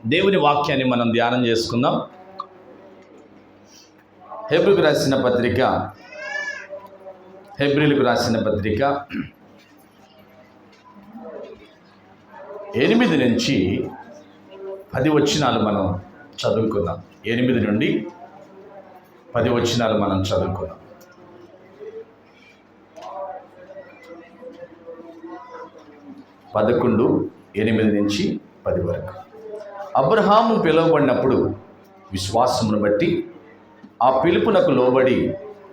దేవుని వాక్యాన్ని మనం ధ్యానం చేసుకుందాం. హెబ్రీలకు రాసిన పత్రిక 8 నుంచి 10 వచనాలు మనం చదువుకుందాం. 8 నుండి 10 వచనాలు మనం చదువుకుందాం. పదకొండు 8 నుంచి 10 వరకు. అబ్రహాము పిలువబడినప్పుడు విశ్వాసమును బట్టి ఆ పిలుపునకు లోబడి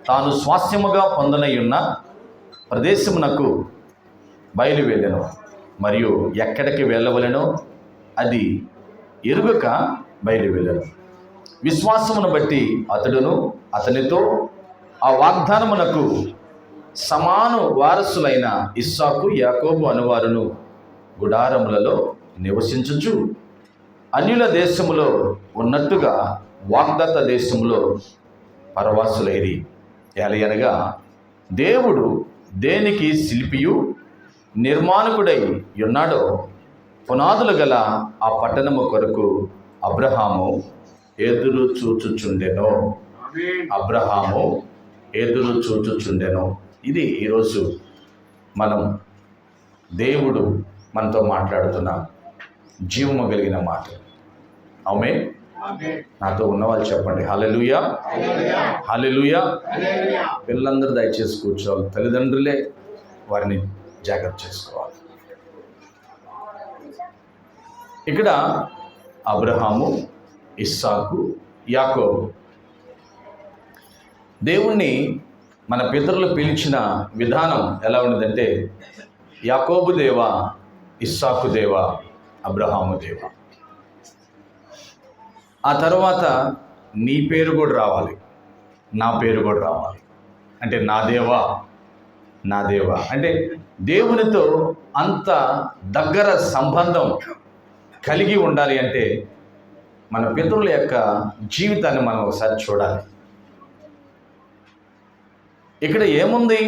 తాను స్వాస్థ్యముగా పొందనయున్న ప్రదేశమునకు బయలువెళ్ళెను. మరియు ఎక్కడికి వెళ్ళవలెనో అది ఎరుగక బయలువెళ్ళెను. విశ్వాసమును బట్టి అతడును అతనితో ఆ వాగ్దానమునకు సమాన వారసులైన ఇస్సాకు యాకోబు అనువారును గుడారములలో నివసించుచు అన్యుల దేశములో ఉన్నట్టుగా వాగ్దత్త దేశములో పరవాసులైరి. ఎలయనగా దేవుడు దేనికి శిల్పియు నిర్మాణకుడై ఉన్నాడో పునాదులు గల ఆ పట్టణము కొరకు అబ్రహాము ఎదురు చూచుచుండెను. ఇది ఈరోజు మనం దేవుడు మనతో మాట్లాడుతున్న జీవము కలిగిన మాట. ఆమేన్. నాతో ఉన్నవాళ్ళు చెప్పండి హల్లెలూయా, హల్లెలూయా. పిల్లలందరూ దయచేసి కూర్చోవాలి. తల్లిదండ్రులే వారిని జాగ్రత్త చేసుకోవాలి. ఇక్కడ అబ్రహాము, ఇస్సాకు, యాకోబు దేవుణ్ణి మన పితరులు పిలిచిన విధానం ఎలా ఉన్నదంటే యాకోబు దేవా, ఇస్సాకు దేవా, అబ్రహాము దేవా. ఆ తర్వాత నీ పేరు కూడా రావాలి, నా పేరు కూడా రావాలి. అంటే నా దేవా, నా దేవా. అంటే దేవునితో అంత దగ్గర సంబంధం కలిగి ఉండాలి అంటే మన పితరుల యొక్క జీవితాన్ని మనం ఒకసారి చూడాలి. ఇక్కడ ఏముంది?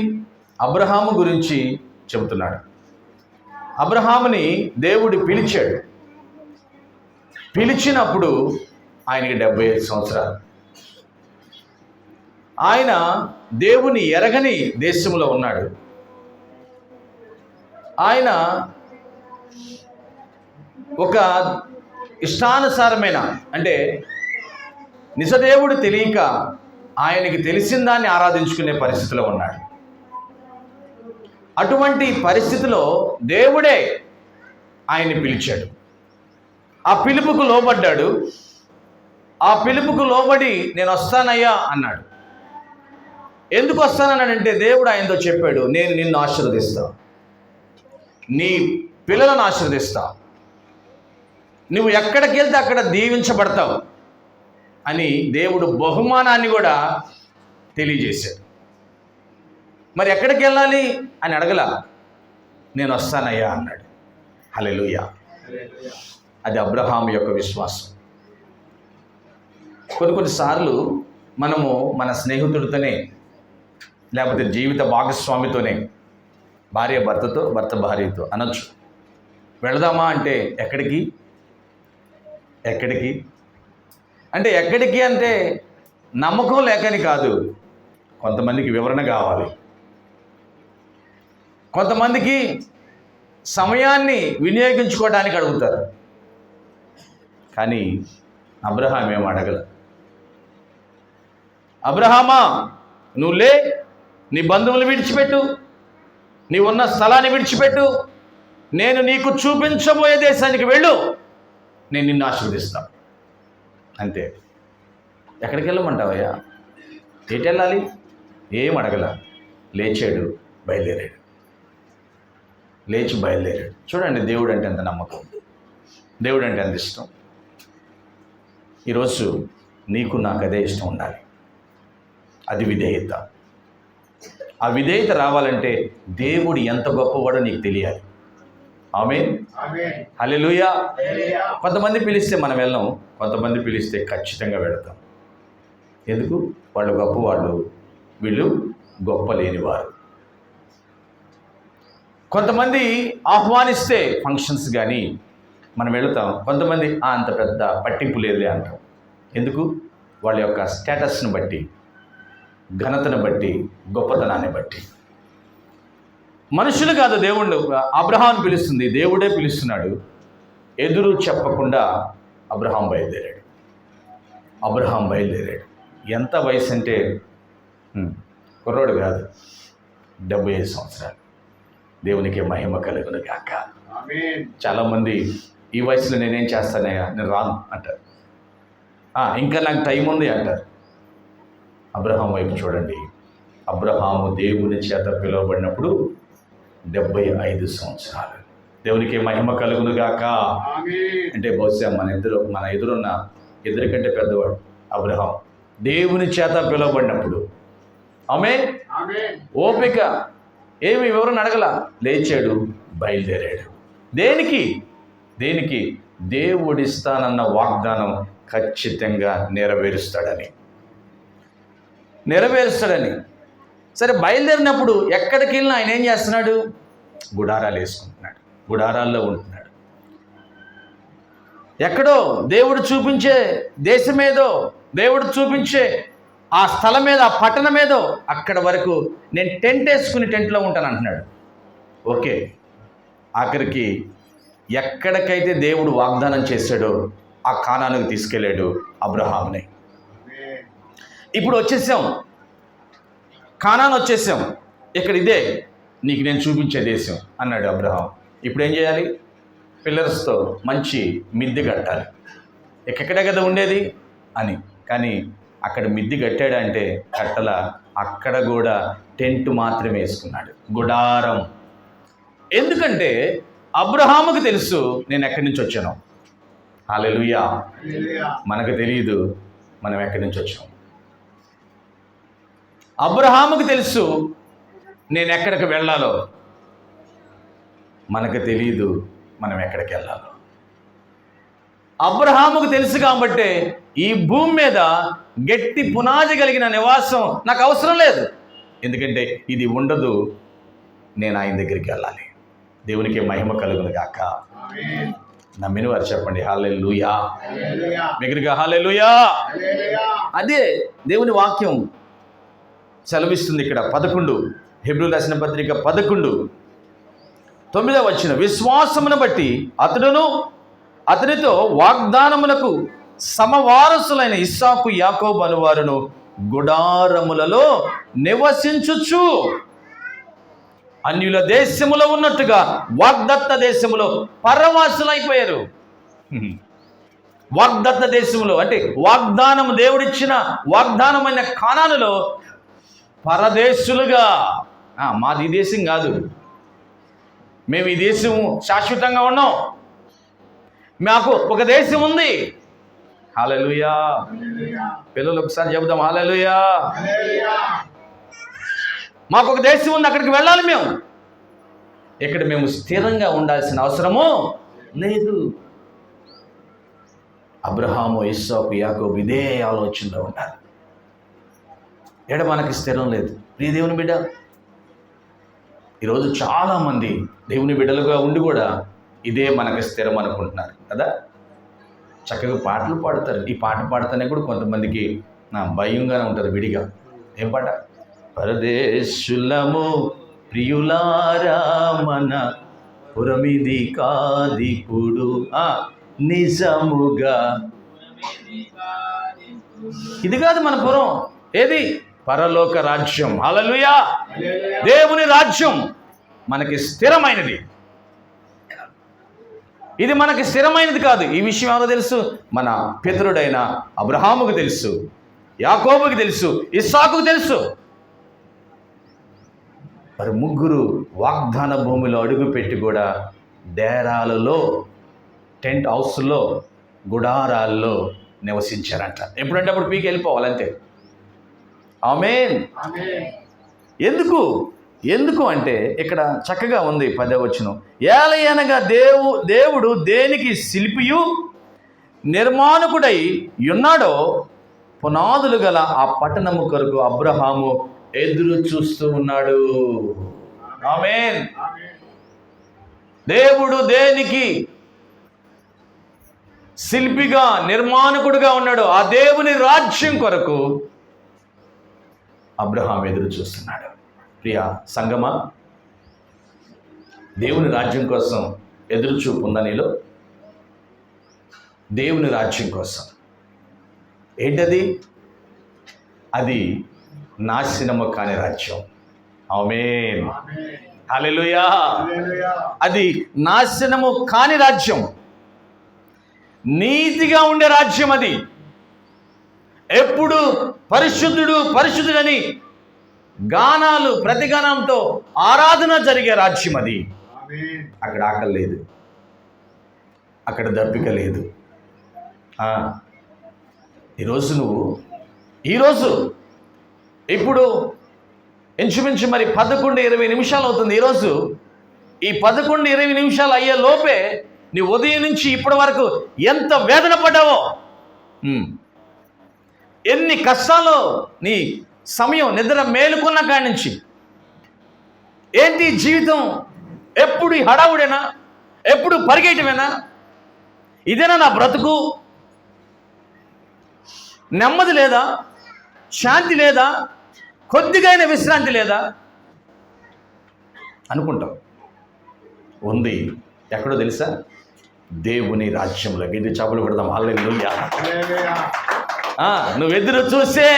అబ్రహాము గురించి చెబుతున్నాడు. అబ్రహాముని దేవుడు పిలిచాడు. పిలిచినప్పుడు ఆయనకి 75 సంవత్సరాలు. ఆయన దేవుని ఎరగని దేశంలో ఉన్నాడు. ఆయన ఒక ఇష్టానుసారమైన అంటే నిజదేవుడు తెలియక ఆయనకి తెలిసిన దాన్ని ఆరాధించుకునే పరిస్థితిలో ఉన్నాడు. అటువంటి పరిస్థితిలో దేవుడే ఆయన్ని పిలిచాడు. ఆ పిలుపుకు లోబడ్డాడు. ఆ పిలుపుకు లోబడి నేను వస్తానయ్యా అన్నాడు. ఎందుకు వస్తానన్నాడంటే దేవుడు ఆయనతో చెప్పాడు, నేను నిన్ను ఆశీర్వదిస్తా, నీ పిల్లలను ఆశీర్వదిస్తా, నువ్వు ఎక్కడికి వెళ్తే అక్కడ దీవించబడతావు అని దేవుడు బహుమానాన్ని కూడా తెలియజేశాడు. మరి ఎక్కడికి వెళ్ళాలి అని అడగల, నేను వస్తానయ్యా అన్నాడు. హల్లెలూయా. అది అబ్రహాము యొక్క విశ్వాసం. కొన్నిసార్లు మనము మన స్నేహితుడితోనే లేకపోతే జీవిత భాగస్వామితోనే, భార్య భర్తతో, భర్త భార్యతో అనొచ్చు, వెళదామా అంటే ఎక్కడికి అంటే ఎక్కడికి అంటే నమ్మకం లేకని కాదు. కొంతమందికి వివరణ కావాలి, కొంతమందికి సమయాన్ని వినియోగించుకోవడానికి అడుగుతారు. కానీ అబ్రహాం ఏం అడగల. అబ్రహామా, నువ్వు లే, నీ బంధువులు విడిచిపెట్టు, నీ ఉన్న స్థలాన్ని విడిచిపెట్టు, నేను నీకు చూపించబోయే దేశానికి వెళ్ళు, నేను నిన్ను ఆశీర్వదిస్తాను. అంతే. ఎక్కడికి వెళ్ళమంటావయ్యా? ఎటు వెళ్ళాలి? ఏం అడగల. లేచాడు, బయలుదేరాడు. లేచి బయలుదేరాడు. చూడండి, దేవుడు అంటే ఎంత నమ్మకం, దేవుడు అంటే ఎంత ఇష్టం. ఈరోజు నీకు నాకు అదే ఇష్టం ఉండాలి. అది విధేయత. ఆ విధేయత రావాలంటే దేవుడు ఎంత గొప్పవాడో నీకు తెలియాలి. ఆమేన్, హల్లెలూయా. కొంతమంది పిలిస్తే మనం వెళ్ళాం, కొంతమంది పిలిస్తే ఖచ్చితంగా వెళతాం. ఎందుకు? వాళ్ళు గొప్పవాళ్ళు, వీళ్ళు గొప్ప లేనివారు. కొంతమంది ఆహ్వానిస్తే ఫంక్షన్స్ కానీ మనం వెళుతాం, కొంతమంది అంత పెద్ద పట్టింపు లేదులే అంటాం. ఎందుకు? వాళ్ళ యొక్క స్టేటస్ని బట్టి, ఘనతను బట్టి, గొప్పతనాన్ని బట్టి. మనుషులు కాదు దేవుడు అబ్రహాం పిలుస్తుంది, దేవుడే పిలుస్తున్నాడు. ఎదురు చెప్పకుండా అబ్రహాం బయలుదేరాడు. ఎంత వయసు అంటే కుర్రోడు కాదు, 75 సంవత్సరాలు. దేవునికి మహిమ కలుగును గాక. చాలామంది ఈ వయసులో నేనేం చేస్తానయ్యా, నేను రాను అంటారు. ఇంకా నాకు టైం ఉంది అంటారు. అబ్రహాం వైపు చూడండి. అబ్రహాము దేవుని చేత పిలువబడినప్పుడు 75 సంవత్సరాలు. దేవునికి మహిమ కలుగును గాక. అంటే బహుశా మన ఎదురున్న కంటే పెద్దవాడు అబ్రహాం. దేవుని చేత పిలువబడినప్పుడు ఆమేన్. ఓపిక ఏమి ఎవరిని అడగల, లేచాడు, బయలుదేరాడు. దేనికి? దేవుడిస్తానన్న వాగ్దానం ఖచ్చితంగా నెరవేరుస్తాడని. సరే, బయలుదేరినప్పుడు ఎక్కడికి వెళ్ళినా ఆయన ఏం చేస్తున్నాడు? గుడారాలు వేసుకుంటున్నాడు, గుడారాల్లో ఉంటున్నాడు. ఎక్కడో దేవుడు చూపించే దేశమేదో, దేవుడు చూపించే ఆ స్థలం మీద, ఆ పట్టణం ఏదో, అక్కడ వరకు నేను టెంట్ వేసుకుని టెంట్లో ఉంటాను అంటున్నాడు. ఓకే, ఆఖరికి ఎక్కడికైతే దేవుడు వాగ్దానం చేశాడో ఆ కానానుకు తీసుకెళ్ళాడు అబ్రహాంని. ఇప్పుడు వచ్చేసాం, కానాను వచ్చేసాం, ఇక్కడ ఇదే నీకు నేను చూపించే దేశం అన్నాడు అబ్రహాం. ఇప్పుడు ఏం చేయాలి? పిల్లర్స్తో మంచి మిద్దె కట్టాలి. ఎక్కడే కదా ఉండేది అని. కానీ అక్కడ మిద్దె కట్టాడంటే కట్టల, అక్కడ కూడా టెంట్ మాత్రమే వేసుకున్నాడు, గుడారం. ఎందుకంటే అబ్రహాముకు తెలుసు నేను ఎక్కడి నుంచి వచ్చాను. హల్లెలూయా. మనకు తెలియదు మనం ఎక్కడి నుంచి వచ్చాం. అబ్రహాముకు తెలుసు నేను ఎక్కడికి వెళ్ళాలో, మనకు తెలియదు మనం ఎక్కడికి వెళ్ళాలో. అబ్రహాముకు తెలుసు కాబట్టి ఈ భూమి మీద గట్టి పునాది కలిగిన నివాసం నాకు అవసరం లేదు, ఎందుకంటే ఇది ఉండదు, నేను ఆయన దగ్గరికి వెళ్ళాలి. దేవునికి మహిమ కలుగును గాక. నమ్మిన వారు చెప్పండి హల్లెలూయా. మిగిలిగా హల్లెలూయా. అదే దేవుని వాక్యం సెలవిస్తుంది ఇక్కడ. 11 హెబ్రీయులకు రాసిన పత్రిక 11:9 విశ్వాసమును బట్టి అతడును అతనితో వాగ్దానములకు సమవారసులైన ఇస్సాకు యాకోబు అనువారును గుడారములలో నివసించుచు అన్యుల దేశములో ఉన్నట్టుగా వాగ్దత్త దేశములో పరవాసులైపోయారు. వాగ్దత్త దేశములో అంటే వాగ్దానము, దేవుడిచ్చిన వాగ్దానమైన కానానులో పరదేశులుగా. మాది ఈ దేశం కాదు, మేము ఈ దేశం శాశ్వతంగా ఉన్నాం, మాకు ఒక దేశం ఉంది. హల్లెలూయా. పిల్లలు ఒకసారి చెబుదాం హల్లెలూయా. మాకు ఒక దేశం ఉంది, అక్కడికి వెళ్ళాలి మేము. ఇక్కడ మేము స్థిరంగా ఉండాల్సిన అవసరము లేదు. అబ్రహాము, ఇస్సాకు, యాకోబు ఇదే ఆలోచనలో ఉంటారు. ఎడ మనకి స్థిరం లేదు. ప్రియ దేవుని బిడ్డ, ఈరోజు చాలామంది దేవుని బిడ్డలుగా ఉండి కూడా ఇదే మనకి స్థిరం అనుకుంటున్నారు కదా. చక్కగా పాటలు పాడతారు. ఈ పాట పాడుతూనే కూడా కొంతమందికి భయంగానే ఉంటుంది విడిగా. ఏం పాట? పరదేశులము ప్రియులారా మన పురమిది కాదిప్పుడు నిజముగా. ఇది కాదు మన పురం. ఏది? పరలోక రాజ్యం. హల్లెలూయా. దేవుని రాజ్యం మనకి స్థిరమైనది. ఇది మనకి స్థిరమైనది కాదు. ఈ విషయం ఎవరో తెలుసు? మన పితరుడైన అబ్రహాముకు తెలుసు, యాకోబుకి తెలుసు, ఇస్సాకుకు తెలుసు. మరి ముగ్గురు వాగ్దాన భూమిలో అడుగుపెట్టి కూడా డేరాలలో, టెంట్ హౌస్లో, గుడారాల్లో నివసించారంట. ఎప్పుడంటే అప్పుడు పీకి వెళ్ళిపోవాలంతే. ఆమేన్. ఎందుకు అంటే ఇక్కడ చక్కగా ఉంది 10వ వచనం. ఏలయనగా దేవుడు దేనికి శిల్పియు నిర్మాణకుడై ఉన్నాడో పునాదులు గల ఆ పట్టణము కొరకు అబ్రహాము ఎదురు చూస్తూ ఉన్నాడు. ఆమేన్. దేవుడు దేనికి శిల్పిగా, నిర్మాణకుడుగా ఉన్నాడు. ఆ దేవుని రాజ్యం కొరకు అబ్రహాం ఎదురు చూస్తున్నాడు. ప్రియా సంగమా, దేవుని రాజ్యం కోసం ఎదురు చూపు ఉందా నీలో? దేవుని రాజ్యం కోసం ఏంటది? అది నాశనము కాని రాజ్యం. ఆమేన్, హల్లెలూయా. అది నాశనము కాని రాజ్యం, నీతిగా ఉండే రాజ్యం. అది ఎప్పుడు పరిశుద్ధుడు పరిశుద్ధుడని గానాలు, ప్రతిగానంతో ఆరాధన జరిగే రాజ్యం అది. అక్కడ ఆకలి లేదు, అక్కడ దప్పిక లేదు. ఈరోజు ఇప్పుడు ఇంచుమించు మరి 11-20 నిమిషాలు అవుతుంది. ఈరోజు ఈ 11-20 నిమిషాలు అయ్యే లోపే నీ ఉదయం నుంచి ఇప్పటి వరకు ఎంత వేదన పడ్డావో, ఎన్ని కష్టాలు, నీ సమయం నిద్ర మేలుకున్న కాడి నుంచి. ఏంటి జీవితం? ఎప్పుడు హడావుడేనా? ఎప్పుడు పరిగెట్టమేనా? ఇదేనా నా బ్రతుకు? నెమ్మది లేదా? శాంతి లేదా? కొద్దిగైన విశ్రాంతి లేదా అనుకుంటాం. ఉంది. ఎక్కడో తెలుసా? దేవుని రాజ్యంలో. గిడ్డి చప్పులు పెడదాం. హల్లెలూయా. నువ్వు ఎదురు చూసే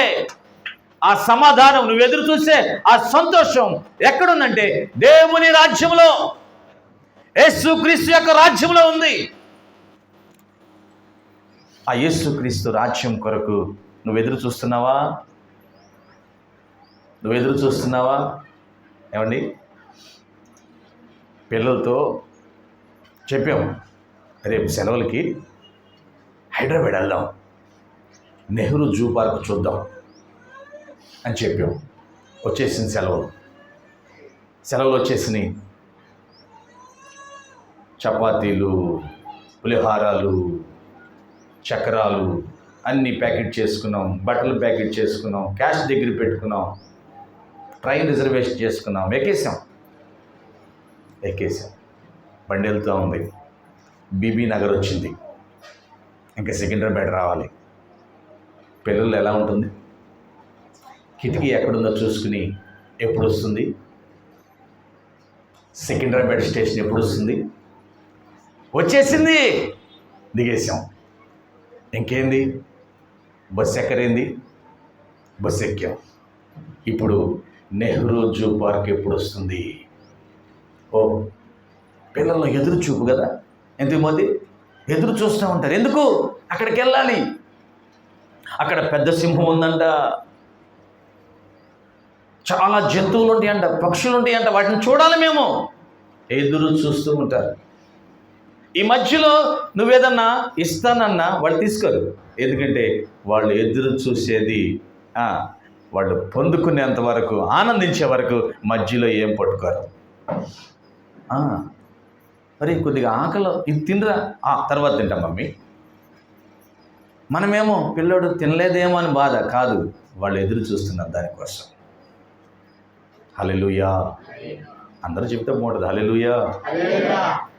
ఆ సమాధానం, నువ్వు ఎదురు చూసే ఆ సంతోషం ఎక్కడుందంటే దేవుని రాజ్యంలో, యేసుక్రీస్తు యొక్క రాజ్యంలో ఉంది. ఆ యేసుక్రీస్తు రాజ్యం కొరకు నువ్వు ఎదురు చూస్తున్నావా? నువ్వు ఎదురు చూస్తున్నావా? ఏమండి, పిల్లలతో చెప్పాము, రేపు సెలవులకి హైదరాబాద్ వెళ్దాం, నెహ్రూ జూ పార్క్ చూద్దాం అని చెప్పాం. వచ్చేసింది సెలవులు వచ్చేసినాయి. చపాతీలు, పులిహారాలు, చక్రాలు అన్నీ ప్యాకెట్ చేసుకున్నాం, బట్టలు ప్యాకెట్ చేసుకున్నాం, క్యాష్ దగ్గర పెట్టుకున్నాం, ట్రైన్ రిజర్వేషన్ చేసుకున్నాం, ఎక్కేసాం. బండి వెళ్తూ ఉంది. బీబీ నగర్ వచ్చింది, ఇంకా సికింద్రాబాద్ రావాలి. పిల్లలు ఎలా ఉంటుంది? కిటికీ ఎక్కడుందో చూసుకుని ఎప్పుడు వస్తుంది, సికింద్రాబాద్ స్టేషన్ ఎప్పుడు వస్తుంది, వచ్చేసింది, దిగేసాం. ఇంకేంది? బస్సు ఎక్కరేంది? బస్సు ఎక్కాం. ఇప్పుడు నెహ్రూ జూ పార్క్ ఎప్పుడు వస్తుంది? ఓ, పిల్లల్లో ఎదురు చూపు కదా. ఎంతమంది ఎదురు చూస్తూ ఉంటారు. ఎందుకు? అక్కడికి వెళ్ళాలి, అక్కడ పెద్ద సింహం ఉందంట, చాలా జంతువులు ఉంటాయంట, పక్షులు ఉంటాయంట, వాటిని చూడాలి. మేము ఎదురు చూస్తూ ఉంటారు. ఈ మధ్యలో నువ్వేదన్నా ఇస్తానన్నా వాళ్ళు తీసుకోరు. ఎందుకంటే వాళ్ళు ఎదురు చూసేది వాళ్ళు పొందుకునేంత వరకు, ఆనందించే వరకు మధ్యలో ఏం పట్టుకోరు. మరి కొద్దిగా ఆకలి, ఇది తినరా, తర్వాత తింటాం మమ్మీ. మనమేమో పిల్లోడు తినలేదేమో అని బాధ కాదు, వాళ్ళు ఎదురు చూస్తున్నారు దానికోసం. హల్లెలూయా. అందరూ చెప్తే బాగుంటుంది. హల్లెలూయా.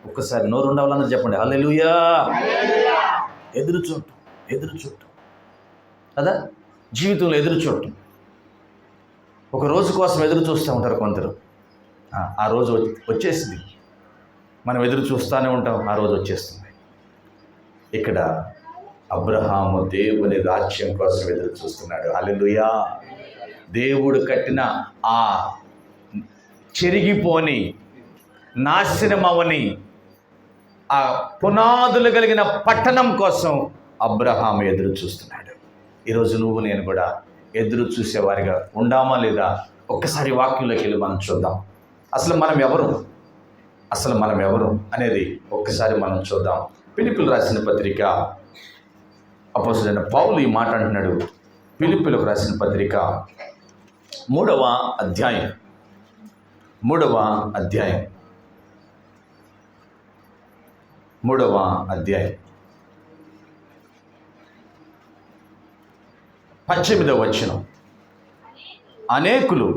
ఒక్కసారి నోరు ఉండవాలన్నది చెప్పండి. హల్లెలూయా. ఎదురు చూడటం కదా జీవితంలో. ఎదురు చూడటం, ఒక రోజు కోసం ఎదురు చూస్తూ ఉంటారు కొందరు. ఆ రోజు వచ్చేసింది, మనం ఎదురు చూస్తూనే ఉంటాం, ఆ రోజు వచ్చేస్తుంది. ఇక్కడ అబ్రహాము దేవుని రాజ్యం కోసం ఎదురు చూస్తున్నాడు. హల్లెలూయా. దేవుడు కట్టిన ఆ చెరిగిపోని, నాశనమవని ఆ పునాదులు కలిగిన పట్టణం కోసం అబ్రహాము ఎదురు చూస్తున్నాడు. ఈరోజు నువ్వు నేను కూడా ఎదురు చూసేవారిగా ఉండామా లేదా? ఒక్కసారి వాక్యంలోకి వెళ్ళి మనం చూద్దాం. అసలు మనం ఎవరు అనేది ఒక్కసారి మనం చూద్దాం. ఫిలిప్పీయులకు రాసిన పత్రిక, అపోస్తలుడైన పౌలు ఈ మాట అంటున్నాడు. ఫిలిప్పీయులకు రాసిన పత్రిక 3వ అధ్యాయం 18వ వచనం. అనేకులు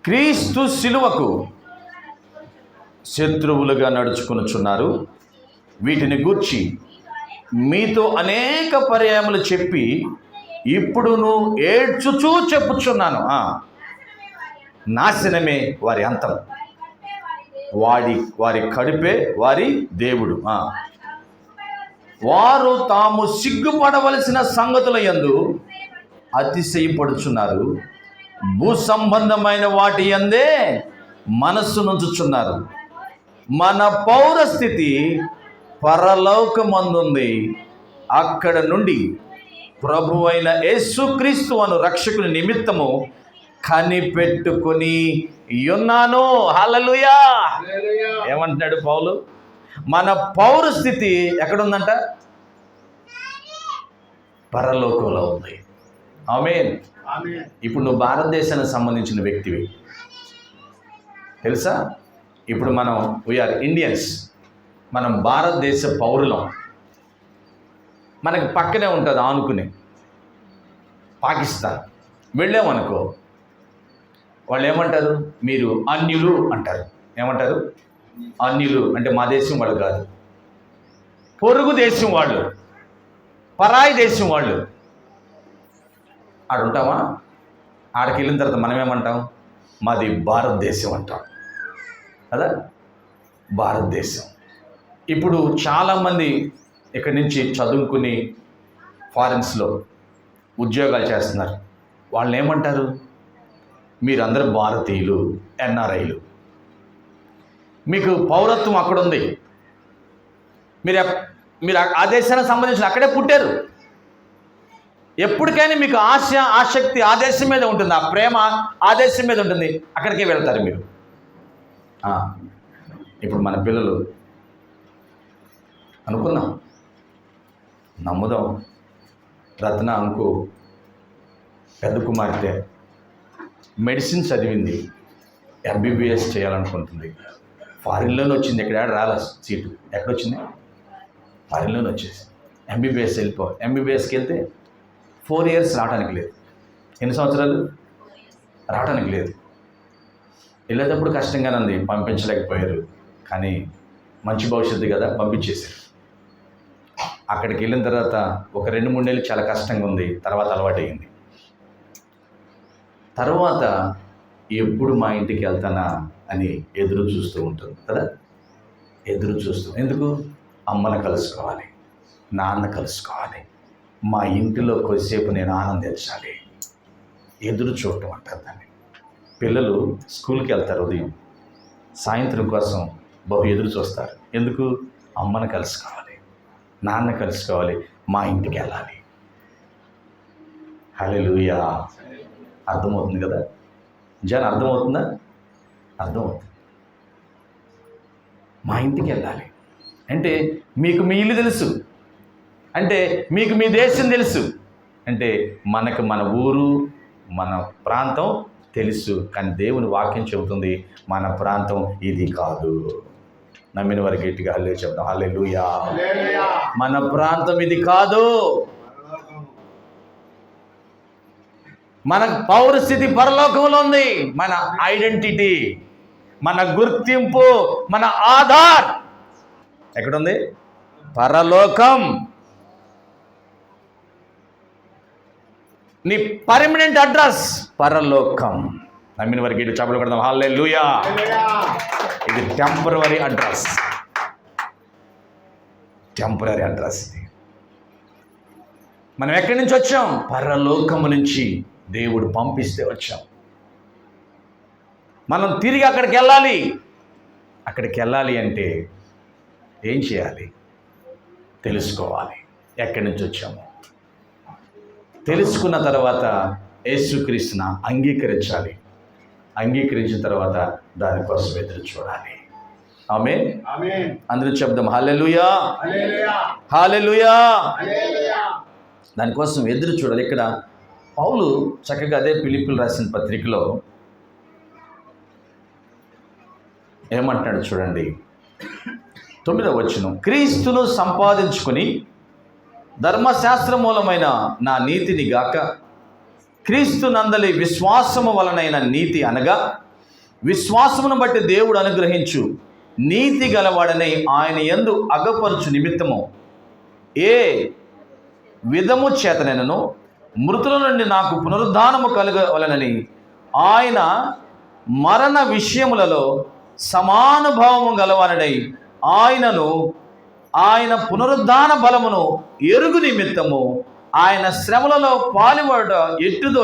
క్రీస్తు శిలువకు శత్రువులుగా నడుచుకొనుచున్నారు, వీటిని గూర్చి మీతో అనేక పర్యాయములు చెప్పి ఇప్పుడును ఏడ్చుచూ చెప్పుచున్నాను, నాశనమే వారి అంతం, వారి కడుపే వారి దేవుడు. వారు తాము సిగ్గుపడవలసిన సంగతుల యందు అతిశయపడుచున్నారు, భూ సంబంధమైన వాటి యందే మనస్సు నుంచుచున్నారు. మన పౌరస్థితి పరలోకమందుంది, అక్కడ నుండి ప్రభువైన యేసుక్రీస్తు అను రక్షకుని నిమిత్తము కనిపెట్టుకొని ఉన్నాను. హల్లెలూయా. ఏమంటున్నాడు పౌలు? మన పౌరస్థితి ఎక్కడుందంట? పరలోకంలో ఉంది. ఆమేన్. ఇప్పుడు నువ్వు భారతదేశానికి సంబంధించిన వ్యక్తివి, తెలుసా? ఇప్పుడు మనం వీఆర్ ఇండియన్స్, మనం భారతదేశ పౌరులం. మనకి పక్కనే ఉంటుంది ఆనుకుని పాకిస్తాన్. వెళ్ళామనుకో, వాళ్ళు ఏమంటారు? మీరు అన్యులు అంటారు. ఏమంటారు? అన్యులు అంటే మా దేశం వాళ్ళు కాదు, పొరుగు దేశం వాళ్ళు, పరాయి దేశం వాళ్ళు. ఆడుంటామా? ఆడికి వెళ్ళిన తర్వాత మనం ఏమంటాం? మాది భారతదేశం అంటాం కదా, భారతదేశం. ఇప్పుడు చాలామంది ఇక్కడి నుంచి చదువుకుని ఫారిన్స్లో ఉద్యోగాలు చేస్తున్నారు. వాళ్ళని ఏమంటారు? మీరందరూ భారతీయులు, ఎన్ఆర్ఐలు, మీకు పౌరత్వం అక్కడ ఉంది, మీరు ఆ దేశానికి సంబంధించిన అక్కడే పుట్టారు. ఎప్పటికైనా మీకు ఆసక్తి ఆ దేశం మీద ఉంటుంది, ఆ ప్రేమ ఆ దేశం మీద ఉంటుంది, అక్కడికే వెళ్తారు మీరు. ఇప్పుడు మన పిల్లలు అనుకున్నాం, నమ్ముదాం, రత్న అంకు పెద్ద కుమార్తె మెడిసిన్ చదివింది, ఎంబీబీఎస్ చేయాలనుకుంటుంది. ఫారిన్లోనే వచ్చింది, ఎక్కడ రాలే సీటు. ఎక్కడొచ్చింది? ఫారిన్లోనే వచ్చేసి ఎంబీబీఎస్ ఎంబీబీఎస్కి వెళ్తే 4 years రావడానికి లేదు. ఎన్ని సంవత్సరాలు రావడానికి లేదు. వెళ్ళేటప్పుడు కష్టంగానే ఉంది, పంపించలేకపోయారు. కానీ మంచి భవిష్యత్తు కదా, పంపించేశారు. అక్కడికి వెళ్ళిన తర్వాత ఒక 2-3 నెలలు చాలా కష్టంగా ఉంది, తర్వాత అలవాటు అయ్యింది. తర్వాత ఎప్పుడు మా ఇంటికి వెళ్తానా అని ఎదురు చూస్తూ ఉంటుంది కదా, ఎదురు చూస్తూ. ఎందుకు? అమ్మను కలుసుకోవాలి, నాన్న కలుసుకోవాలి, మా ఇంటిలో కొద్దిసేపు నేను ఆనందించాలి. ఎదురు చూడటం అంటారు దాన్ని. పిల్లలు స్కూల్కి వెళ్తారు, ఉదయం సాయంత్రం కోసం బహు ఎదురు చూస్తారు. ఎందుకు? అమ్మను కలుసుకోవాలి, నాన్న కలుసుకోవాలి, మా ఇంటికి వెళ్ళాలి. హల్లెలూయా. అర్థమవుతుంది కదా జన? అర్థమవుతుందా? అర్థమవుతుంది. మా ఇంటికి వెళ్ళాలి అంటే మీకు మీ ఇల్లు తెలుసు, అంటే మీకు మీ దేశం తెలుసు, అంటే మనకు మన ఊరు మన ప్రాంతం తెలుసు. కానీ దేవుని వాక్యం చెబుతుంది మన ప్రాంతం ఇది కాదు. నమ్మిన వారికి గట్టిగా హల్లెలూయా చెప్తాం. హల్లెలూయా. మన ప్రాంతం ఇది కాదు. మన పౌరస్థితి పరలోకంలో ఉంది. మన ఐడెంటిటీ, మన గుర్తింపు, మన ఆధార్ ఎక్కడుంది? పరలోకం. నీ పర్మనెంట్ అడ్రస్ పరలోకం. నమ్మిన వారికి ఇటు చప్పట్లు కొడదాం. హల్లెలూయా. ఇది టెంపరరీ అడ్రస్, టెంపరరీ అడ్రస్. మనం ఎక్కడి నుంచి వచ్చాం? పరలోకము నుంచి దేవుడు పంపిస్తే వచ్చాం. మనం తిరిగి అక్కడికి వెళ్ళాలి. అక్కడికి వెళ్ళాలి అంటే ఏం చేయాలి? తెలుసుకోవాలి ఎక్కడి నుంచి వచ్చాము. తెలుసుకున్న తర్వాత యేసుక్రీస్తును అంగీకరించాలి. అంగీకరించిన తర్వాత దానికోసం ఎదురు చూడాలి. ఆమేన్. అందరూ చెప్దాం హల్లెలూయా, హల్లెలూయా. దానికోసం ఎదురు చూడాలి. ఇక్కడ పౌలు చక్కగా అదే ఫిలిప్పీయులకు రాసిన పత్రికలో ఏమంటున్నాడు చూడండి, 9వ వచనం. క్రీస్తును సంపాదించుకొని ధర్మశాస్త్ర మూలమైన నా నీతిని గాక క్రీస్తు నందలి విశ్వాసము వలనైన నీతి అనగా విశ్వాసమును బట్టి దేవుడు అనుగ్రహించు నీతి గలవాడనై ఆయన యందు అగపరచు నిమిత్తము ఏ విధము చేతనైనను మృతుల నుండి నాకు పునరుద్ధానము కలగవలనని ఆయన మరణ విషయములలో సమానుభావము గలవానడై ఆయన పునరుద్ధాన బలమును ఎరుగు నిమిత్తము ఆయన శ్రమలలో పాలుపడ ఎట్టుదో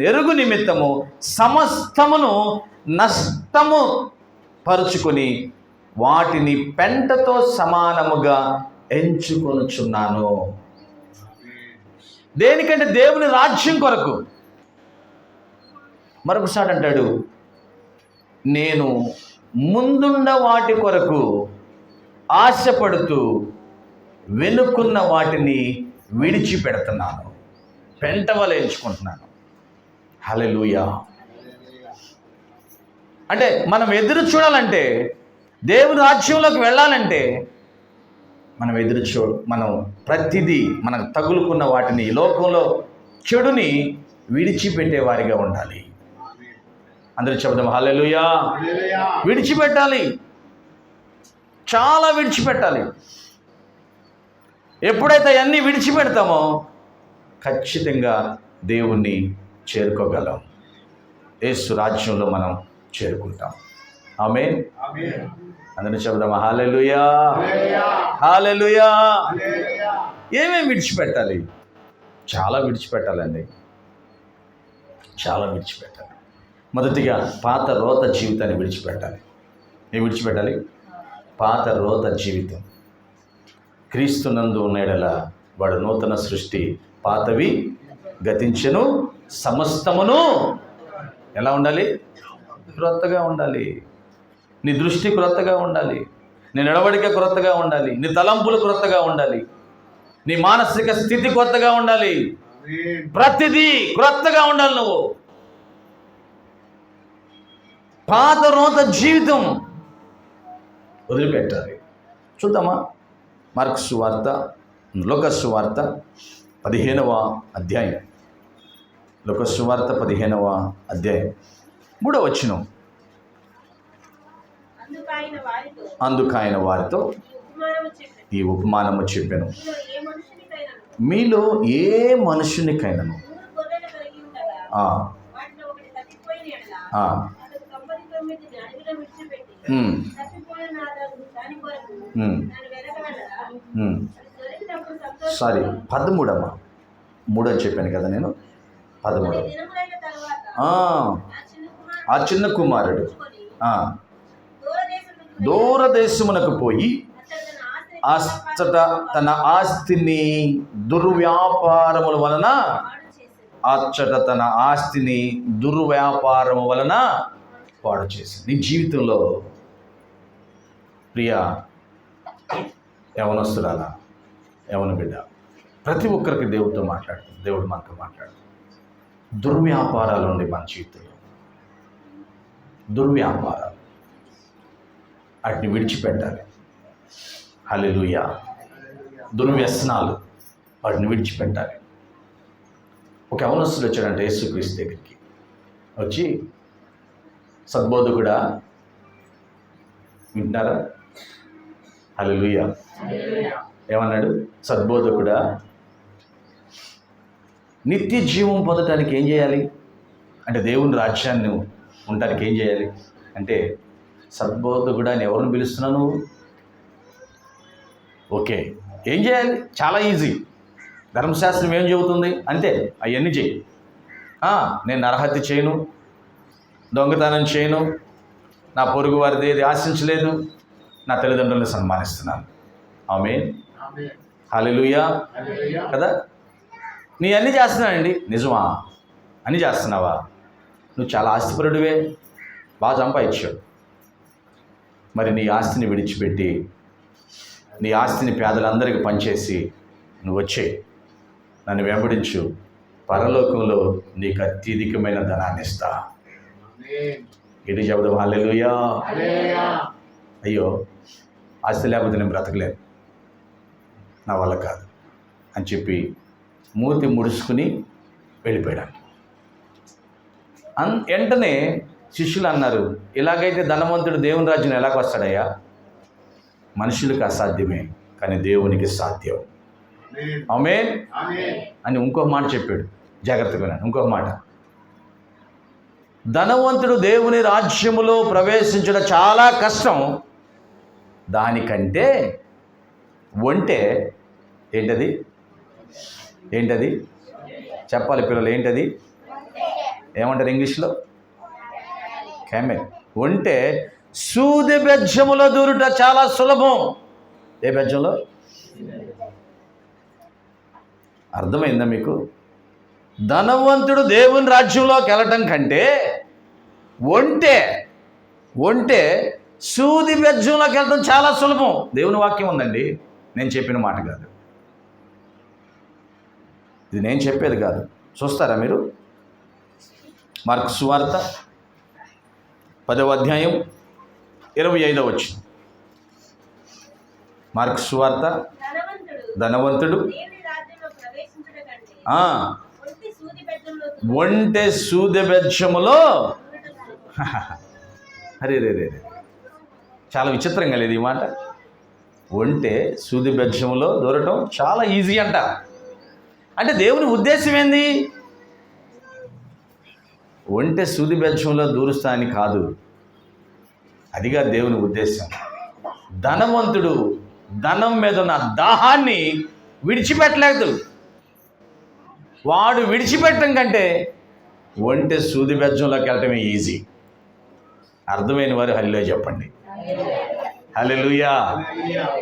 ఎరుగు నిమిత్తము సమస్తమును నష్టము పరుచుకొని వాటిని పెంటతో సమానముగా ఎంచుకొనుచున్నాను. దేనికంటే దేవుని రాజ్యం కొరకు. మరొకసారి అంటాడు, నేను ముందున్న వాటి కొరకు ఆశపడుతూ వెనుకున్న వాటిని విడిచిపెడుతున్నాను, పెంటవల ఎంచుకుంటున్నాను. హల్లెలూయా. అంటే మనం ఎదురు చూడాలంటే, దేవుని రాజ్యంలోకి వెళ్ళాలంటే మనం ప్రతిదీ మనకు తగులుకున్న వాటిని, ఈ లోకంలో చెడుని విడిచిపెట్టే వారిగా ఉండాలి. అందరూ చెబుదాం హల్లెలూయా. విడిచిపెట్టాలి, చాలా విడిచిపెట్టాలి. ఎప్పుడైతే అన్నీ విడిచిపెడతామో ఖచ్చితంగా దేవుణ్ణి చేరుకోగలం. యేసు రాజ్యంలో మనం చేరుకుంటాం. ఆమేన్. అందరూ చెబుదాం హల్లెలూయా, హల్లెలూయా. ఏమేమి విడిచిపెట్టాలి? చాలా విడిచిపెట్టాలండి, చాలా విడిచిపెట్టాలి. మొదటిగా పాత రోత జీవితాన్ని విడిచిపెట్టాలి. ఏం విడిచిపెట్టాలి? పాత రోత జీవితం. క్రీస్తునందు ఉన్న యెడల వాడు నూతన సృష్టి, పాతవి గతించెను, సమస్తమును ఎలా ఉండాలి? క్రొత్తగా ఉండాలి. నీ దృష్టి క్రొత్తగా ఉండాలి, నీ నడవడిక క్రొత్తగా ఉండాలి, నీ తలంపులు క్రొత్తగా ఉండాలి, నీ మానసిక స్థితి కొత్తగా ఉండాలి, ప్రతిదీ క్రొత్తగా ఉండాలి. నువ్వు పాత రోత జీవితం వదిలిపెట్టాలి. చూద్దామా? మార్కు సువార్త, లూకా సువార్త 15వ అధ్యాయం. లూకా సువార్త 15వ అధ్యాయం 3వ వచనం. అందుకు ఆయన వారితో ఈ ఉపమానము చెప్పెను, మీలో ఏ మనుషునికైనను సారీ 13 3 అని చెప్పాను కదా నేను. 13 ఆ చిన్న కుమారుడు దూరదేశమునకు పోయి అచ్చట తన ఆస్తిని దుర్వ్యాపారముల వలన పాడు చేసి. నీ జీవితంలో ప్రియ యవనస్తురాలా, యవన బిడ్డ, ప్రతి ఒక్కరికి దేవుడితో మాట్లాడుతుంది, దేవుడు మనతో మాట్లాడుతుంది. దుర్వ్యాపారాలు ఉండి మన జీవితంలో, దుర్వ్యాపారాలు, వాటిని విడిచిపెట్టాలి. హల్లెలూయా. దుర్వ్యసనాలు, వాటిని విడిచిపెట్టాలి. ఒక యవనస్తుడు వచ్చాడంటే యేసుక్రీస్తు దగ్గరికి వచ్చి, సద్బోధకుడా, వింటారా? హల్లెలూయా. ఏమన్నాడు? సద్బోధకుడా, నిత్య జీవం పొందటానికి ఏం చేయాలి అంటే, దేవుని రాజ్యాన్ని ఉండటానికి ఏం చేయాలి అంటే, సద్బోధకుడా అని ఎవరిని పిలుస్తున్నావు నువ్వు? ఓకే, ఏం చేయాలి? చాలా ఈజీ. ధర్మశాస్త్రం ఏం చెబుతుంది అంటే, అవన్నీ చెయ్యి. నేను నరహత్య చేయను, దొంగతనం చేయను, నా పొరుగు వారిది ఏది ఆశించలేదు, నా తల్లిదండ్రులను సన్మానిస్తున్నాను. ఆమేన్, హల్లెలూయా కదా. నీ అన్నీ చేస్తున్నానండి. నిజమా? అన్నీ చేస్తున్నావా? నువ్వు చాలా ఆస్తిపరుడివే, బాగా సంపాదించావు. మరి నీ ఆస్తిని విడిచిపెట్టి, నీ ఆస్తిని పేదలందరికీ పనిచేసి నువ్వు వచ్చే నన్ను వెంబడించు, పరలోకంలో నీకు అత్యధికమైన ధనాన్ని ఇస్తా. ఇది చెబుదాం హల్లెలూయా. అయ్యో, ఆస్తి లేకపోతే నేను బ్రతకలేను, నా వల్ల కాదు అని చెప్పి మూతి ముడుచుకుని వెళ్ళిపోయాడు. వెంటనే శిష్యులు అన్నారు, ఇలాగైతే ధనవంతుడు దేవుని రాజ్యం ఎలాగ వస్తాడయ్యా? మనుషులకు అసాధ్యమే, కానీ దేవునికి సాధ్యం. ఆమేన్ అని ఇంకొక మాట చెప్పాడు, జాగ్రత్తగా వినండి. ఇంకొక మాట, ధనవంతుడు దేవుని రాజ్యములో ప్రవేశించడం చాలా కష్టం, దానికంటే ఒంటె ఏంటది చెప్పాలి పిల్లలు, ఏంటది? ఏమంటారు ఇంగ్లీష్లో? క్యామెల్. ఒంటె సూది బెజ్జములో దూరుట చాలా సులభం. ఏ బెజ్జంలో? అర్థమైందా మీకు? ధనవంతుడు దేవుని రాజ్యంలోకి వెళ్ళటం కంటే ఒంటె సూది బెజ్జంలోకి వెళ్ళటం చాలా సులభం. దేవుని వాక్యం ఉందండి, నేను చెప్పిన మాట కాదు, ఇది నేను చెప్పేది కాదు. చూస్తారా మీరు? మార్కు సువార్త 10వ అధ్యాయం 25వ వచనం. మార్కు సువార్త, ధనవంతుడు ఒంటె సూది బెజ్జములో అరే చాలా విచిత్రంగా లేదు ఈ మాట. ఒంటె సూది బెజ్జములో దూరటం చాలా ఈజీ అంట. అంటే దేవుని ఉద్దేశం ఏంది? ఒంటె సూది బెజ్జంలో దూరుస్తాని కాదు, అదిగా దేవుని ఉద్దేశం. ధనవంతుడు ధనం మీద ఉన్న దాహాన్ని విడిచిపెట్టలేదు. వాడు విడిచిపెట్టడం కంటే ఒంటె సూది బెజ్జంలోకి వెళ్ళటమే ఈజీ. అర్థమైన వారు హల్లెలూయా చెప్పండి. హల్లెలూయా.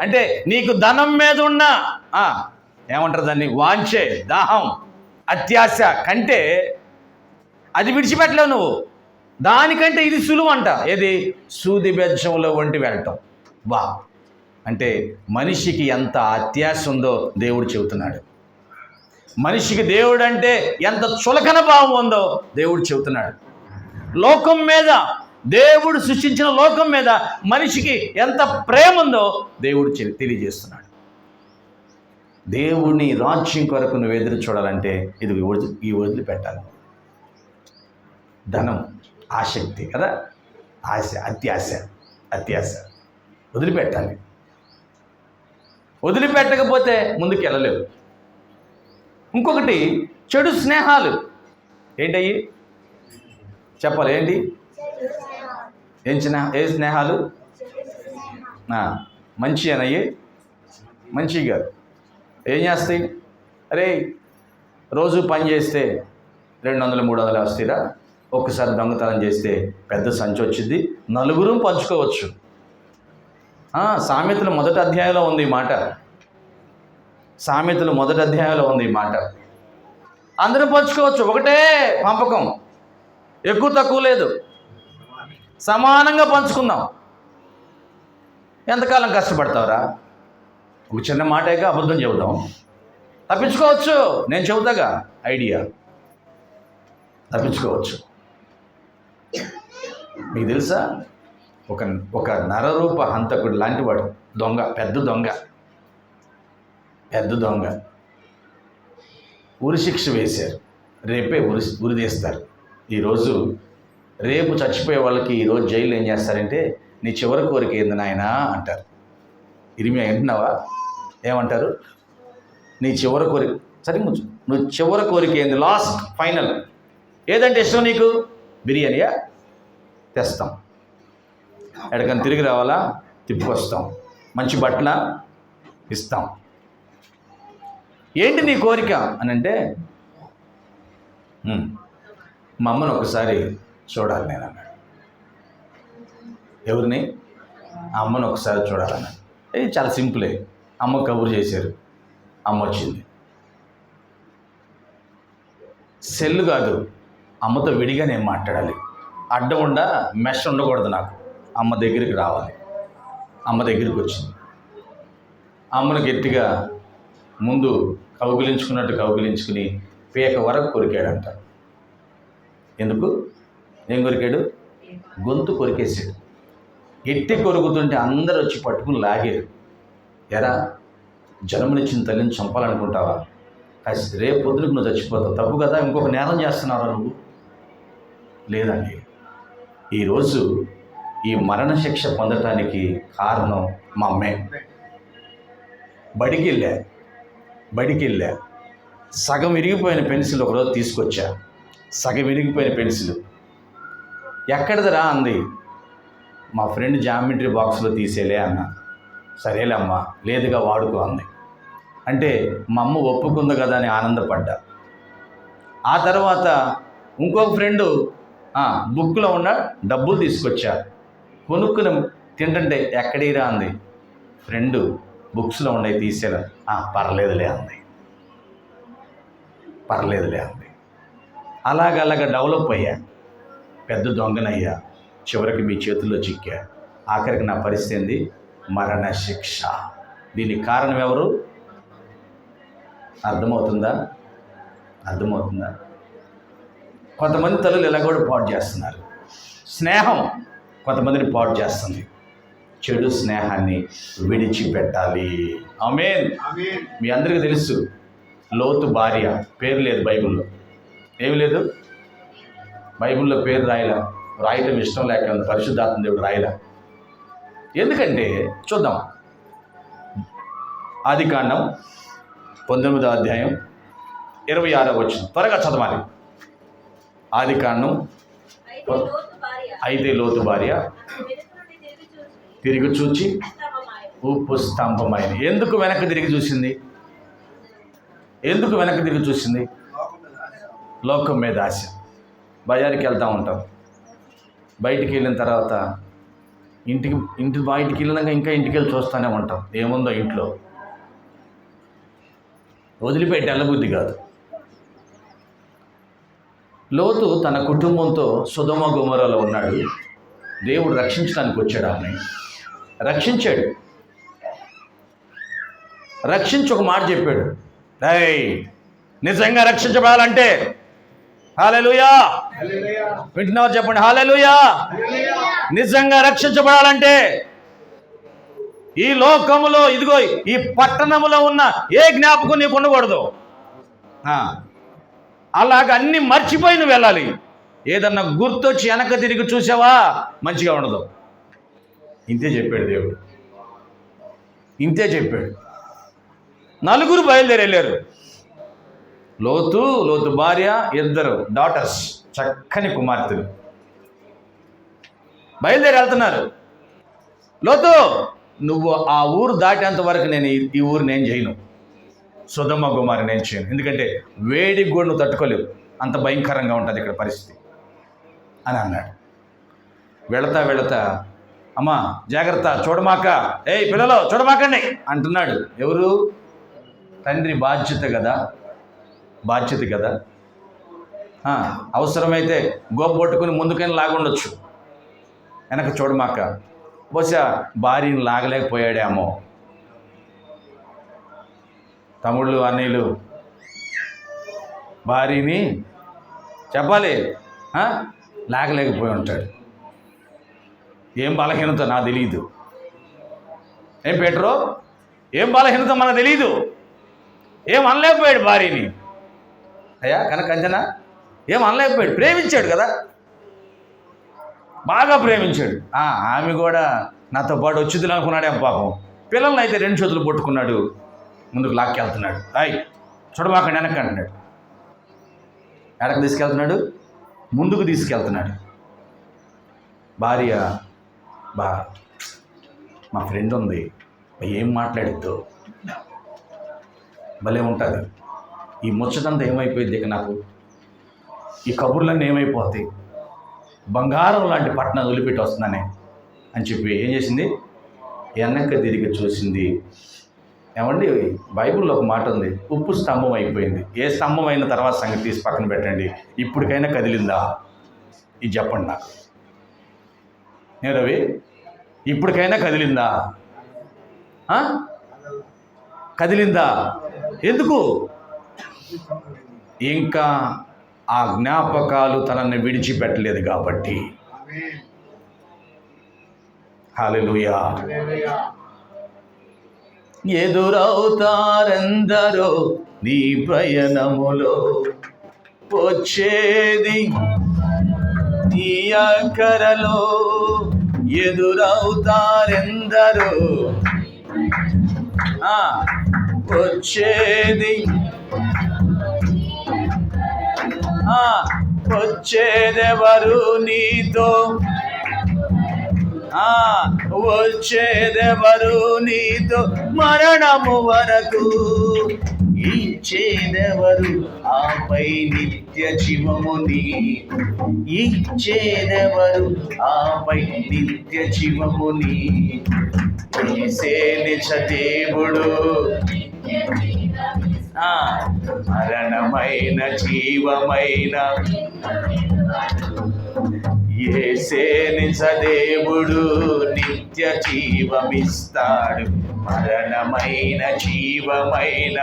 అంటే నీకు ధనం మీద ఉన్న ఏమంటారు దాన్ని, వాంఛే, దాహం, అత్యాశ కంటే అది విడిచిపెట్టలేవు నువ్వు. దానికంటే ఇది సులువు అంట. ఏది? సూది బెజ్జంలో ఒంటి వెళ్ళటం. వా అంటే మనిషికి ఎంత అత్యాశ ఉందో దేవుడు చెబుతున్నాడు. మనిషికి దేవుడు అంటే ఎంత చులకన భావం ఉందో దేవుడు చెబుతున్నాడు. లోకం మీద, దేవుడు సృష్టించిన లోకం మీద మనిషికి ఎంత ప్రేమ ఉందో దేవుడు తెలియజేస్తున్నాడు. దేవుని రాజ్యం కొరకు నువ్వు ఎదురు చూడాలంటే ఈ వదిలిపెట్టాలి. ధనం, ఆసక్తి కదా, ఆశ, అత్యాశ వదిలిపెట్టాలి. వదిలిపెట్టకపోతే ముందుకు వెళ్ళలేవు. ఇంకొకటి, చెడు స్నేహాలు. ఏంటయ్యి చెప్పాలి? ఏంటి? ఏ స్నేహాలు? మంచి అనయ్యి, మంచిగా ఏం చేస్తాయి? అరే రోజు పని చేస్తే 200-300 వస్తాయిరా, ఒక్కసారి దొంగతనం చేస్తే పెద్ద సంచి వచ్చింది, నలుగురు పంచుకోవచ్చు. సామెతలు 1వ అధ్యాయంలో ఉంది ఈ మాట. సామెతలు 1వ అధ్యాయంలో ఉంది ఈ మాట. అందరూ పంచుకోవచ్చు, ఒకటే పంపకం, ఎక్కువ తక్కువ లేదు, సమానంగా పంచుకుందాం. ఎంతకాలం కష్టపడతావురా? ఒక చిన్న మాటేగా అబద్ధం చెబుదాం, తప్పించుకోవచ్చు. నేను చెబుతాగా ఐడియా, తప్పించుకోవచ్చు. మీకు తెలుసా, ఒక నరరూప హంతకుడు లాంటి వాడు, దొంగ, పెద్ద దొంగ, ఉరిశిక్ష వేశారు. రేపే ఉరి తీస్తారు. ఈరోజు రేపు చచ్చిపోయే వాళ్ళకి ఈరోజు జైలు ఏం చేస్తారంటే, నీ చివరి కోరిక ఏంది నాయనా అంటారు. ఇరిమియా వింటున్నావా? ఏమంటారు? నీ చివరి కోరిక, సరే నువ్వు చివరి కోరిక ఏంది? లాస్ట్ ఫైనల్ ఏదంటే ఇష్టం నీకు? బిర్యానీయా? తెస్తాం. ఎక్కడికైనా తిరిగి రావాలా? తిప్పుకొస్తాం. మంచి బట్టల ఇస్తాం. ఏంటి నీ కోరిక అని అంటే, మా అమ్మను ఒకసారి చూడాలి నేను అన్నాడు. ఎవరిని? ఆ అమ్మను ఒకసారి చూడాలన్నాడు. ఇది చాలా సింపులే. అమ్మ కబురు చేశారు, అమ్మ వచ్చింది. సెల్ కాదు, అమ్మతో విడిగా నేను మాట్లాడాలి. అడ్డం మెష్ ఉండకూడదు. నాకు అమ్మ దగ్గరికి రావాలి. అమ్మ దగ్గరికి వచ్చింది. అమ్మను గట్టిగా ముందు కౌగిలించుకున్నట్టు కౌగిలించుకుని పేక వరకు కొరికాడంట. ఎందుకు? ఏం కొరికాడు? గొంతు కొరికేసాడు. ఎట్టి కొరుకుతుంటే అందరు వచ్చి పట్టుకుని లాగారు. ఎరా, జన్మనిచ్చిన తల్లిని చంపాలనుకుంటావా? రేపు పొద్దునకు నువ్వు చచ్చిపోతావు, తప్పు కదా, ఇంకొక నేరం చేస్తున్నావా నువ్వు? లేదండి, ఈరోజు ఈ మరణశిక్ష పొందటానికి కారణం మా అమ్మే. బడికి వెళ్ళా సగం విరిగిపోయిన పెన్సిల్ ఒకరోజు తీసుకొచ్చా. సగం విరిగిపోయిన పెన్సిల్ ఎక్కడిదిరా అంది. మా ఫ్రెండ్ జామెట్రీ బాక్స్లో తీసేలే అన్న. సరేలే అమ్మా, లేదుగా వాడుకో అంది. అంటే మా అమ్మ ఒప్పుకుంది కదా అని ఆనందపడ్డా. ఆ తర్వాత ఇంకొక ఫ్రెండు బుక్లో ఉన్న డబ్బులు తీసుకొచ్చా. కొనుక్కుని తింటుంటే ఎక్కడీరా అంది. ఫ్రెండు బుక్స్లో ఉండేవి తీసేలా. పర్లేదులే అంది. అలాగ డెవలప్ అయ్యా, పెద్ద దొంగనయ్యా, చివరికి మీ చేతుల్లో చిక్కా. ఆఖరికి నా పరిస్థితి ఏంది? మరణ శిక్ష. దీనికి కారణం ఎవరు? అర్థమవుతుందా? కొంతమంది తల్లులు ఇలా కూడా పాడు చేస్తున్నారు. స్నేహం కొంతమందిని పాడు చేస్తుంది. చెడు స్నేహాన్ని విడిచిపెట్టాలి. ఆమేన్. మీ అందరికీ తెలుసు, లోతు భార్య పేరు లేదు బైబిల్లో. ఏమి లేదు బైబిల్లో, పేరు రాయటం ఇష్టం లేక పరిశుద్ధాత్మ దేవుడు రాయలా. ఎందుకంటే చూద్దాం, ఆదికాండం 19వ అధ్యాయం 26వ వచనం త్వరగా చదవాలి. ఆదికాండం. అయితే లోతు భార్య తిరిగి చూచి ఉప్పు స్తంభమైన. ఎందుకు వెనక్కి తిరిగి చూసింది? లోకం మీద ఆశ. బజారుకి వెళ్తూ ఉంటాం, బయటికి వెళ్ళిన తర్వాత ఇంటి బయటికి వెళ్ళినాక ఇంకా ఇంటికి వెళ్ళి చూస్తూనే ఉంటాం ఏముందో ఇంట్లో. వదిలిపెట్టి వెళ్ళబుద్ధి కాదు. లోతు తన కుటుంబంతో సొదొమ గొమొర్రాలో ఉన్నాడు. దేవుడు రక్షించడానికి వచ్చాడు. ఆమె రక్షించి ఒక మాట చెప్పాడు. నిజంగా రక్షించబడాలంటే హల్లెలూయా. వింటున్నారు? చెప్పండి హల్లెలూయా. నిజంగా రక్షించబడాలంటే ఈ లోకములో, ఇదిగో ఈ పట్టణములో ఉన్న ఏ జ్ఞాపకం నీకు ఉండకూడదు. అలాగ అన్ని మర్చిపోయి నువ్వు వెళ్ళాలి. ఏదన్నా గుర్తొచ్చి వెనక తిరిగి చూసావా మంచిగా ఉండదు. ఇంతే చెప్పాడు దేవుడు. నలుగురు బయలుదేరి వెళ్ళారు. లోతు భార్య, 2 డాటర్స్, చక్కని కుమార్తెలు బయలుదేరి వెళ్తున్నారు. లోతు, నువ్వు ఆ ఊరు దాటేంత వరకు నేను ఈ ఊరు నేను చేయను, సొదొమ గొమొర్రా నేను చేయను. ఎందుకంటే వేడికి కూడా నువ్వు తట్టుకోలేవు, అంత భయంకరంగా ఉంటుంది ఇక్కడ పరిస్థితి అని అన్నాడు. వెళతా అమ్మా జాగ్రత్త, చూడమాక, పిల్లలు చూడమాకండి అంటున్నాడు. ఎవరు? తండ్రి బాధ్యత కదా. అవసరమైతే గోపొట్టుకుని ముందుకైనా లాగుండొచ్చు, వెనక చూడమాక. బహుశా భార్యని లాగలేకపోయాడేమో. తమ్ముళ్ళు, అన్నయ్యలు, భార్యని చెప్పాలి, లాగలేకపోయి ఉంటాడు. ఏం బలహీనత నాకు తెలియదు. ఏం పేట్రో, ఏం బలహీనత మనకు తెలియదు. ఏం అనలేకపోయాడు భార్యని. అయ్యా కనుక అంజనా ఏం అనలేకపోయాడు. ప్రేమించాడు కదా, బాగా ప్రేమించాడు. ఆమె కూడా నాతో పాటు వచ్చింది అనుకున్నాడేం పాపం. పిల్లల్ని అయితే 2 చేతులు పట్టుకున్నాడు, ముందుకు లాక్కెళ్తున్నాడు. చూడమాకండి వెనక్కి అంటున్నాడు. ఎడకు తీసుకెళ్తున్నాడు, ముందుకు తీసుకెళ్తున్నాడు. భార్య, మా ఫ్రెండ్ ఉంది, ఏం మాట్లాడిద్దో భలే ఉంటుంది. ఈ ముచ్చటంతా ఏమైపోయింది ఇక నాకు, ఈ కబుర్లన్నీ ఏమైపోతాయి, బంగారం లాంటి పట్టణం వదిలిపెట్టి వస్తున్నానే అని చెప్పి ఏం చేసింది? వెనక్కి తిరిగి చూసింది. ఏమండి, బైబిల్లో ఒక మాట ఉంది, ఉప్పు స్తంభం అయిపోయింది. ఏ స్తంభం అయిన తర్వాత సంగతి తీసి పక్కన పెట్టండి, ఇప్పటికైనా కదిలిందా? ఇది చెప్పండి నాకు. రవి, ఇప్పటికైనా కదిలిందా? కదిలిందా? ఎందుకు? ఇంకా ఆ జ్ఞాపకాలు తనని విడిచిపెట్టలేదు కాబట్టి. హల్లెలూయా. ఎదురవుతారెందరో నీ ప్రయాణములో, వచ్చేది నీ అక్కరలో. ఎదురవుతారెందరో వచ్చేది వచ్చేదెవరు నీతో, వచ్చేదెవరు నీతో మరణము వరకు, ఇచ్చేదెవరు ఆపై నిత్య జీవముని, ఇచ్చేదెవరు ఆపై నిత్య జీవముని. యేసే నిజ దేవుడు, మరణమైన జీవమైన, యేసే నిజ దేవుడు నిత్య జీవమిస్తాడు, మరణమైన జీవమైన.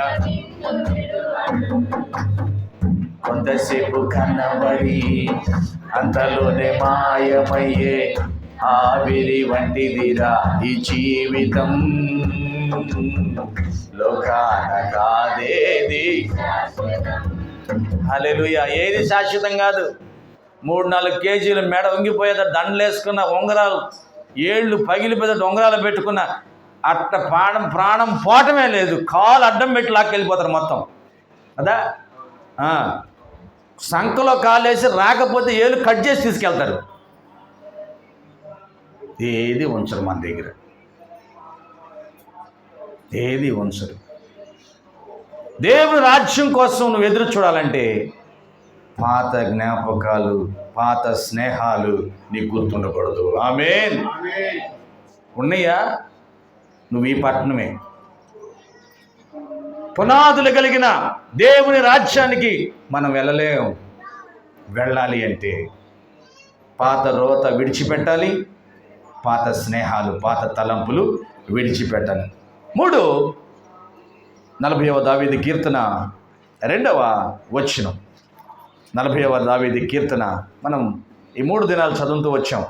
కొంతసేపు కనబడి అంతలోనే మాయమయ్యే ఆవిరి వంటిదిరా ఈ జీవితం, లోకాన కాదేది. హల్లెలూయా. ఏది శాశ్వతం కాదు. 3-4 కేజీలు మెడ వంగిపోయేద దండలేసుకున్న ఉంగరాలు, ఏళ్ళు పగిలిపోయేట ఉంగరాలు పెట్టుకున్న అట్ట ప్రాణం పోవటమే లేదు. కాలు అడ్డం పెట్టి లాక్కెళ్ళిపోతారు మొత్తం. అదా సంకలో కాలేసి రాకపోతే ఏళ్ళు కట్ చేసి తీసుకెళ్తారు. ఏది ఉంచరు మన దగ్గర, ఏది ఉంచరు. దేవుని రాజ్యం కోసం నువ్వు ఎదురు చూడాలంటే పాత జ్ఞాపకాలు, పాత స్నేహాలు నీకు గుర్తుండకూడదు. ఆమేన్. ఉన్నాయా? నువ్వు ఈ పట్టణమే. పునాదులు కలిగిన దేవుని రాజ్యానికి మనం వెళ్ళాలి అంటే పాత రోత విడిచిపెట్టాలి, పాత స్నేహాలు, పాత తలంపులు విడిచిపెట్టాలి. 40వ దావీదు కీర్తన 2వ వచనం. 40వ దావీదు కీర్తన మనం ఈ 3 దినాలు చదువుతూ వచ్చాం.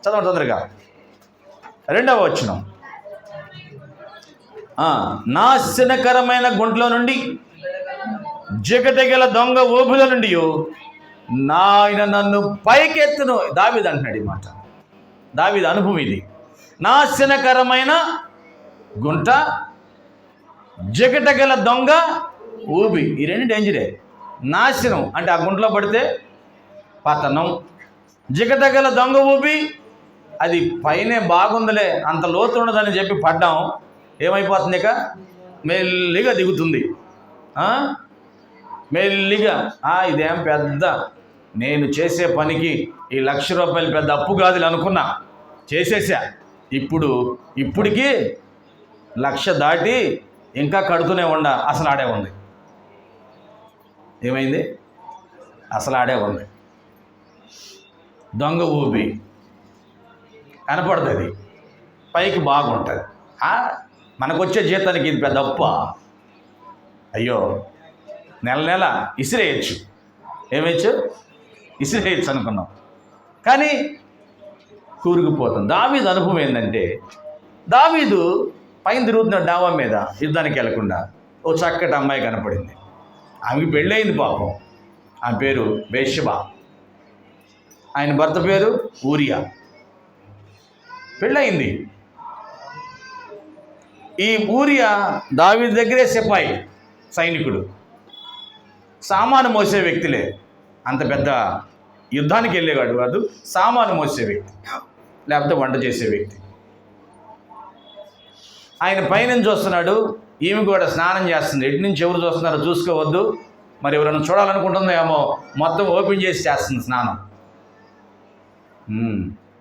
చదవండి తొందరగా. 2వ వచనం. నాశనకరమైన గుంట్లో నుండి, జగటగల దొంగ ఊబుల నుండి నాయన నన్ను పైకెత్తును. దావీదు అంటున్నాడు ఈ మాట. దావీదు అనుభవం ఇది. నాశనకరమైన గుంట, జగటగల దొంగ ఊబి, ఈ 2 డేంజరే. నాశనం అంటే ఆ గుంటలో పడితే పతనం. జిగటగల దొంగ ఊబి, అది పైనే బాగుందిలే, అంత లోతు ఉండదని చెప్పి పడ్డాం, ఏమైపోతుంది? ఇక మెల్లిగా దిగుతుంది. మెల్లిగా ఇదేం పెద్ద, నేను చేసే పనికి ఈ ₹1,00,000 పెద్ద అప్పు కాదులే అనుకున్నా, చేసేసా. ఇప్పటికీ 1,00,000 దాటి ఇంకా కడుతూనే అసలు ఆడే ఉంది. ఏమైంది? అసలు ఆడే ఉంది. దొంగ ఊబి కనపడుతుంది, పైకి బాగుంటుంది. మనకొచ్చే జీతానికి ఇది పెద్ద అప్ప. అయ్యో, నెల ఇసిరేయచ్చు. ఏమేయచ్చు? ఇసిరేయచ్చు అనుకున్నాం, కానీ కూరుకుపోతుంది. దావీదు అనుభవం ఏంటంటే, దావీదు పైన తిరుగుతున్న డాబా మీద యుద్ధానికి వెళ్లకుండా ఓ చక్కటి అమ్మాయి కనపడింది. ఆమెకి పెళ్ళయింది పాపం. ఆమె పేరు బేషబా, ఆయన భర్త పేరు ఊరియా. పెళ్ళయింది. ఈ ఊరియా దావీదు దగ్గరే సిపాయి, సైనికుడు. సామాను మోసే వ్యక్తిలే, అంత పెద్ద యుద్ధానికి వెళ్ళేవాడు కాదు, సామాను మోసే వ్యక్తి, లేకపోతే వంట చేసే వ్యక్తి. ఆయన పైనుంచి చూస్తున్నాడు, ఈమె కూడా స్నానం చేస్తుంది. ఎటు నుంచి ఎవరు చూస్తున్నారో చూసుకోవద్దు, మరి ఎవరైనా చూడాలనుకుంటుందేమో, మొత్తం ఓపెన్ చేసి చేస్తుంది స్నానం.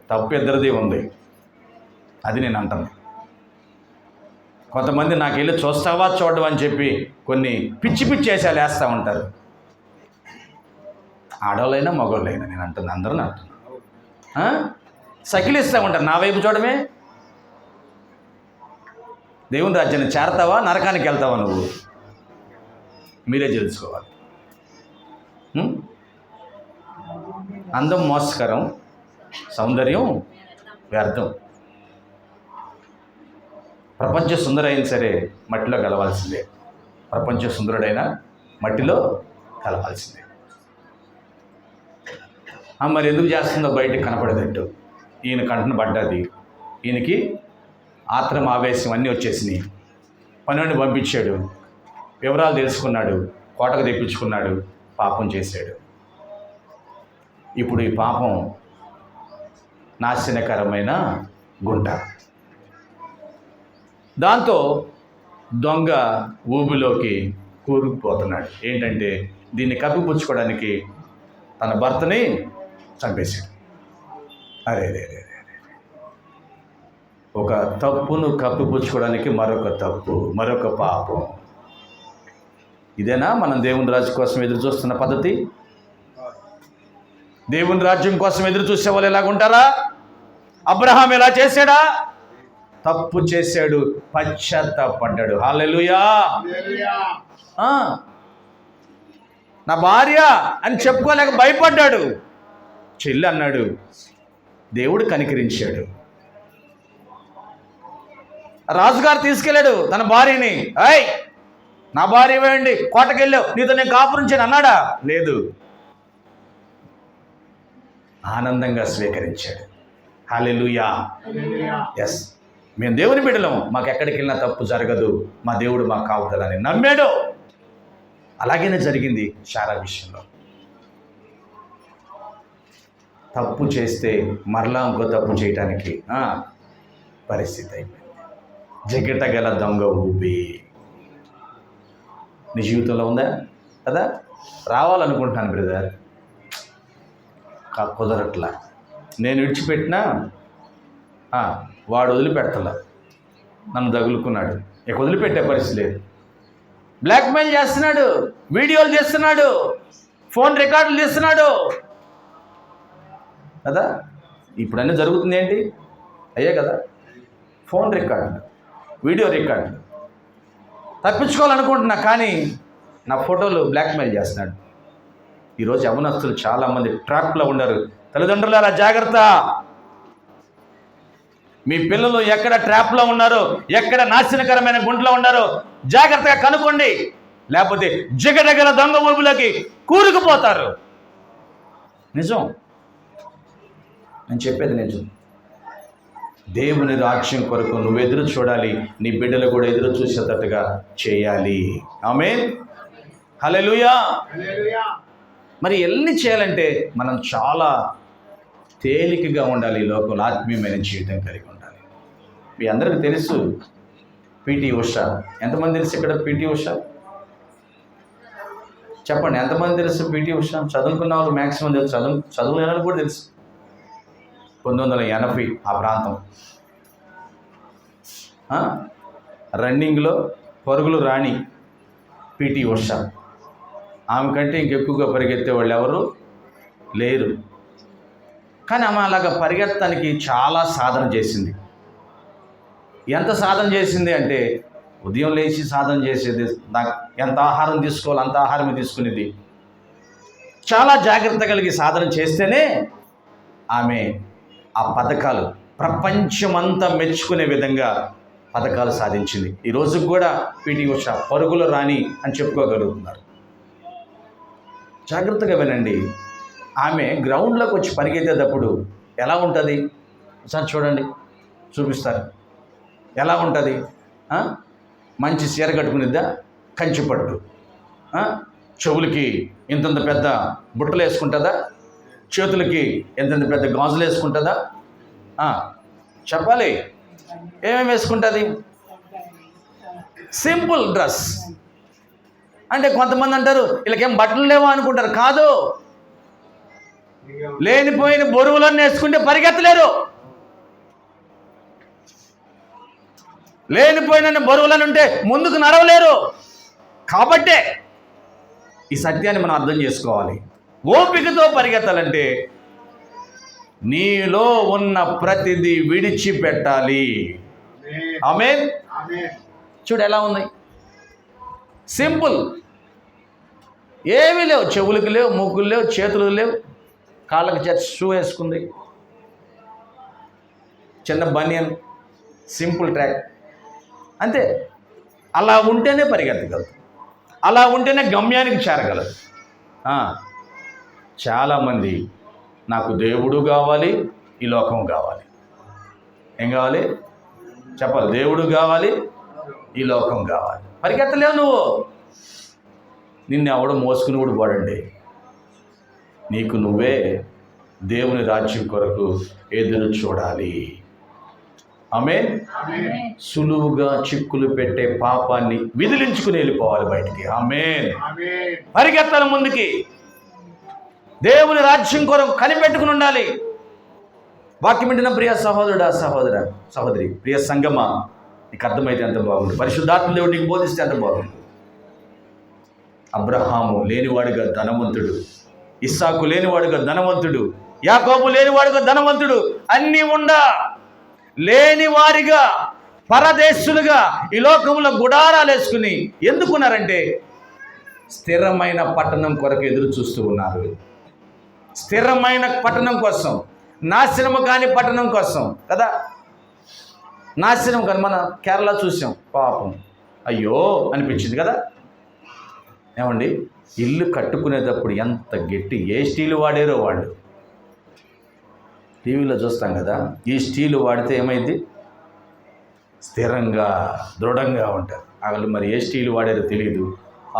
తప్పు ఇద్దరిది ఉంది, అది నేను అంటాను. కొంతమంది నాకు వెళ్ళి చూస్తావా చూడడం అని చెప్పి కొన్ని పిచ్చి వేసాలు వేస్తూ ఉంటారు. ఆడవాళ్ళైనా మగవాళ్ళైనా నేను అంటుంది, అందరూ అంటున్నాను. సకిలిస్తూ ఉంటారు, నా వైపు చూడమే. దేవుని రాజ్యాన్ని చేరతావా, నరకానికి వెళ్తావా నువ్వు? మీరే తెలుసుకోవాలి. అందం మోసకరం, సౌందర్యం వ్యర్థం. ప్రపంచ సుందరైనా సరే మట్టిలో కలవాల్సిందే. ప్రపంచ సుందరుడైనా మట్టిలో కలవాల్సిందే. మరి ఎందుకు చేస్తుందో బయటకు కనపడేటట్టు. ఈయన కంటన పడ్డది, ఈయనకి ఆత్రం ఆవేశం అన్నీ వచ్చేసినాయి. పనివాడిని పంపించాడు, వివరాలు తెలుసుకున్నాడు, కోటకు తెప్పించుకున్నాడు, పాపం చేశాడు. ఇప్పుడు ఈ పాపం నాశనకరమైన గుంట. దాంతో దొంగ ఊబిలోకి కూరుకుపోతున్నాడు. ఏంటంటే దీన్ని కప్పిపుచ్చుకోవడానికి తన భర్తని చంపేశాడు. అరే రే రే రే. ఒక తప్పును కప్పిపుచ్చుకోవడానికి మరొక తప్పు, మరొక పాపం. ఇదేనా మనం దేవుని రాజ్యం కోసం ఎదురు చూస్తున్న పద్ధతి? దేవుని రాజ్యం కోసం ఎదురు చూసే వాళ్ళు ఎలాగుంటారా? అబ్రహాం ఎలా చేశాడా? తప్పు చేశాడు, పశ్చాత్తాపడ్డాడు. హల్లెలూయా. నా భార్య అని చెప్పుకోలేక భయపడ్డాడు. చెల్లి అన్నాడు, దేవుడు కనికరించాడు. రాజుగారు తీసుకెళ్ళాడు తన భార్యని. అయ్ నా భార్య వేయండి, కోటకెళ్ళావు, నీతో నేను కాపురం చేయను అన్నాడా? లేదు, ఆనందంగా స్వీకరించాడు. హల్లెలూయా. ఎస్, మేము దేవుని బిడ్డలం, మాకు ఎక్కడికి వెళ్ళినా తప్పు జరగదు, మా దేవుడు మాకు కావుదలని నమ్మాడు. అలాగనే జరిగింది శారా విషయంలో. తప్పు చేస్తే మరలా ఇంకో తప్పు చేయటానికి పరిస్థితి అయిపోయింది. జగటగల దొంగ ఊబి నీ జీవితంలో ఉందా? కదా, రావాలనుకుంటున్నాను బ్రదర్, కుదరట్లా. నేను విడిచిపెట్టినా వాడు వదిలిపెడతలా, నన్ను తగులుకున్నాడు, ఇక వదిలిపెట్టే పరిస్థితి లేదు. బ్లాక్మెయిల్ చేస్తున్నాడు, వీడియోలు చేస్తున్నాడు, ఫోన్ రికార్డులు తీస్తున్నాడు కదా. ఇప్పుడు అన్నీ జరుగుతుంది ఏంటి? అయ్యే కదా, ఫోన్ రికార్డులు, వీడియో రికార్డులు. తప్పించుకోవాలనుకుంటున్నా కానీ నా ఫోటోలు బ్లాక్మెయిల్ చేస్తున్నాడు. ఈరోజు యవనస్తులు చాలామంది ట్రాప్లో ఉన్నారు. తల్లిదండ్రులు అలా జాగ్రత్త. మీ పిల్లలు ఎక్కడ ట్రాప్లో ఉన్నారో, ఎక్కడ నాశనకరమైన గుంటలో ఉన్నారో జాగ్రత్తగా కనుక్కోండి, లేకపోతే జగడగల దొంగ ఊబిలోకి కూరుకుపోతారు. నిజం, నేను చెప్పేది నిజం. దేవుని రాజ్యం కొరకు నువ్వు ఎదురు చూడాలి, నీ బిడ్డలు కూడా ఎదురు చూసేటట్టుగా చేయాలి. ఆమేన్. హల్లెలూయా. మరి ఎన్ని చేయాలంటే మనం చాలా తేలికగా ఉండాలి. ఈ లోకంలో ఆత్మీయమైన జీవితం కలిగి ఉండాలి. మీ అందరికీ తెలుసు పిటి ఉషా. ఎంతమంది తెలుసు ఇక్కడ పిటి ఉషా? చెప్పండి, ఎంతమంది తెలుసు పిటి ఉషా? చదువుకున్న వాళ్ళు మ్యాక్సిమం తెలుసు, చదువులేని వాళ్ళు కూడా తెలుసు. 1980 ఆ ప్రాంతం. రన్నింగ్లో పరుగులు రాణి పిటి ఉషా. ఆమె కంటే ఇంకెక్కువగా పరిగెత్తే వాళ్ళు ఎవరు లేరు. కానీ ఆమె అలాగా పరిగెత్తడానికి చాలా సాధన చేసింది. ఎంత సాధన చేసింది అంటే ఉదయం లేచి సాధన చేసేది, ఎంత ఆహారం తీసుకోవాలి అంత ఆహారమే తీసుకునేది. చాలా జాగ్రత్త కలిగి సాధన చేస్తేనే ఆమె ఆ పథకాలు ప్రపంచమంతా మెచ్చుకునే విధంగా పథకాలు సాధించింది. ఈ రోజుకి కూడా పిటి ఉషా పరుగుల రాణి అని చెప్పుకోగలుగుతున్నారు. జాగ్రత్తగా వినండి. ఆమె గ్రౌండ్లోకి వచ్చి పరిగెత్తేటప్పుడు ఎలా ఉంటుంది ఒకసారి చూడండి, చూపిస్తారు ఎలా ఉంటుంది. మంచి చీర కట్టుకునిద్దా, కంచిపట్టు, చెవులకి ఇంతంత పెద్ద బుట్టలు వేసుకుంటుందా, చేతులకి ఎంతెంత పెద్ద గాజులు వేసుకుంటుందా? చెప్పాలి, ఏమేమి వేసుకుంటుంది? Simple dress. అంటే కొంతమంది అంటారు వీళ్ళకేం బట్టలు లేవా అనుకుంటారు. కాదు, లేనిపోయిన బరువులన్నీ వేసుకుంటే పరిగెత్తలేరు. లేనిపోయిన బరువులను ఉంటే ముందుకు నడవలేరు. కాబట్టే ఈ సత్యాన్ని మనం అర్థం చేసుకోవాలి. ఓపికతో పరిగెత్తాలంటే నీలో ఉన్న ప్రతిదీ విడిచిపెట్టాలి. ఆమేన్. చూడు ఎలా ఉంది, సింపుల్. ఏమీ లేవు, చెవులకు లేవు, ముగ్గులు లేవు, చేతులు లేవు, కాళ్ళకి షూ వేసుకుంది, చిన్న బనియన్, సింపుల్ ట్రాక్, అంతే. అలా ఉంటేనే పరిగెత్తగలదు, అలా ఉంటేనే గమ్యానికి చేరగలదు. చాలామంది నాకు దేవుడు కావాలి, ఈ లోకం కావాలి. ఏం కావాలి చెప్పాలి? దేవుడు కావాలి, ఈ లోకం కావాలి. పరిగెత్తలేవు నువ్వు. నిన్ను ఎవడు మోసుకుని కూడా పోడండి. నీకు నువ్వే దేవుని రాజ్యం కొరకు ఎదురు చూడాలి. ఆమేన్. సులువుగా చిక్కులు పెట్టే పాపాన్ని విదిలించుకుని వెళ్ళిపోవాలి బయటికి. ఆమేన్. పరిగెత్తాలి ముందుకి. దేవుని రాజ్యం కొరకు కనిపెట్టుకుని ఉండాలి. వాక్యం వింటున్న ప్రియ సహోదరుడా, సహోదరి, ప్రియ సంగమా, నీకు అర్థమైతే ఎంత బాగుంది. పరిశుద్ధాత్మ దేవుడు నీకు బోధిస్తే ఎంత బాగుంది. అబ్రహాము లేనివాడుగా ధనవంతుడు, ఇస్సాకు లేనివాడుగా ధనవంతుడు, యాకోబు లేనివాడుగా ధనవంతుడు, అన్నీ ఉండా లేని వారిగా పరదేశులుగా ఈ లోకంలో గుడారాలు వేసుకుని ఎందుకున్నారంటే స్థిరమైన పట్టణం కొరకు ఎదురు చూస్తూ ఉన్నారు. స్థిరమైన పట్టణం కోసం, నాశనము కాని పట్టణం కోసం కదా. నాశనం కానీ మన కేరళ చూసాం, పాపం అయ్యో అనిపించింది కదా. ఏమండి, ఇల్లు కట్టుకునేటప్పుడు ఎంత గట్టి ఏ స్టీలు వాడారో వాళ్ళు. టీవీలో చూస్తాం కదా, ఈ స్టీలు వాడితే ఏమైంది, స్థిరంగా దృఢంగా ఉంటారు. వాళ్ళు మరి ఏ స్టీలు వాడారో తెలియదు.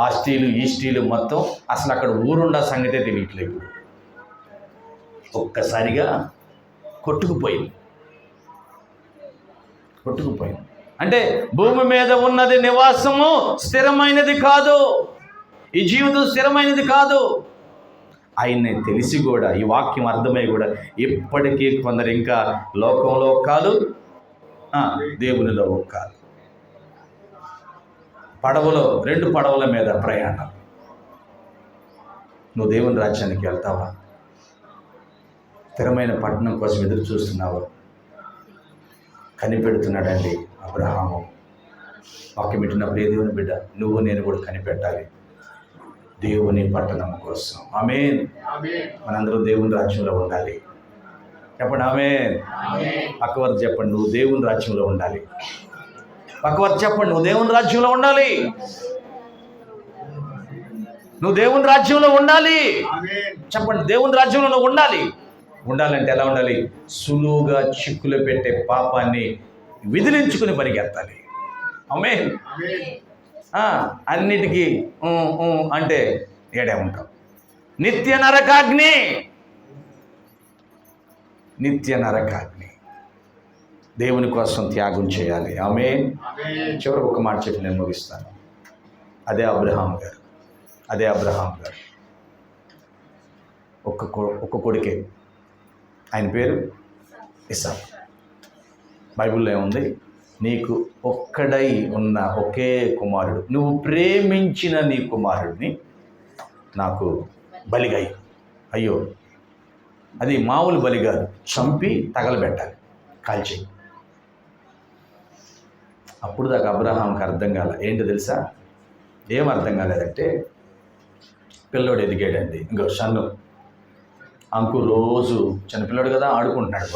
ఆ స్టీలు ఈ స్టీలు మొత్తం అసలు అక్కడ ఊరుండా సంగతే తెలియట్లేదు. ఒక్కసారిగా కొట్టుకుపోయింది. అంటే భూమి మీద ఉన్నది నివాసము స్థిరమైనది కాదు. ఈ జీవితం స్థిరమైనది కాదు. ఆయన్ని తెలిసి కూడా, ఈ వాక్యం అర్థమై కూడా ఇప్పటికీ కొందరు ఇంకా లోకంలో కాదు, దేవునిలో కాదు. పడవలో, 2 పడవల మీద ప్రయాణం. నువ్వు దేవుని రాజ్యానికి వెళ్తావా? స్థిరమైన పట్టణం కోసం ఎదురు చూస్తున్నావు? కనిపెడుతున్నాడండి అబ్రహాము. వాక్యం వింటున్నప్పుడు ఏ దేవుని బిడ్డ, నువ్వు నేను కూడా కనిపెట్టాలి దేవుని పట్టణం కోసం. ఆమేన్. మనందరూ దేవుని రాజ్యంలో ఉండాలి. చెప్పండి ఆమేన్. పక్కవారు చెప్పండి, నువ్వు దేవుని రాజ్యంలో ఉండాలి. పక్కవారు చెప్పండి, నువ్వు దేవుని రాజ్యంలో ఉండాలి. నువ్వు దేవుని రాజ్యంలో ఉండాలి. చెప్పండి, దేవుని రాజ్యంలో నువ్వు ఉండాలి. ఉండాలంటే ఎలా ఉండాలి? సులువుగా చిక్కులు పెట్టే పాపాన్ని విదిలించుకుని పరిగెత్తాలి. ఆమేన్. అన్నిటికీ అంటే ఏడే ఉంటాం. నిత్య నరకాగ్ని. దేవుని కోసం త్యాగం చేయాలి. ఆమేన్. చివరికి ఒక మాట చెప్పి నేను ముగిస్తాను. అదే అబ్రహాం గారు ఒక్క కొడుకే, ఆయన పేరు ఇస్సాకు. బైబిల్లో ఏముంది? నీకు ఒక్కడై ఉన్న ఒకే కుమారుడు, నువ్వు ప్రేమించిన నీ కుమారుడిని నాకు బలిగా అయ్యో, అది మామూలు బలి కాదు, చంపి తగలబెట్టాలి, కాల్చి. అప్పుడు దాకా అబ్రహాంకి అర్థం కాల. ఏంటో తెలుసా? ఏం అర్థం కాలేదంటే, పిల్లోడు ఎదిగాడండి. ఇంకో సన్ను అంకు రోజు చిన్నపిల్లాడు కదా, ఆడుకుంటున్నాడు.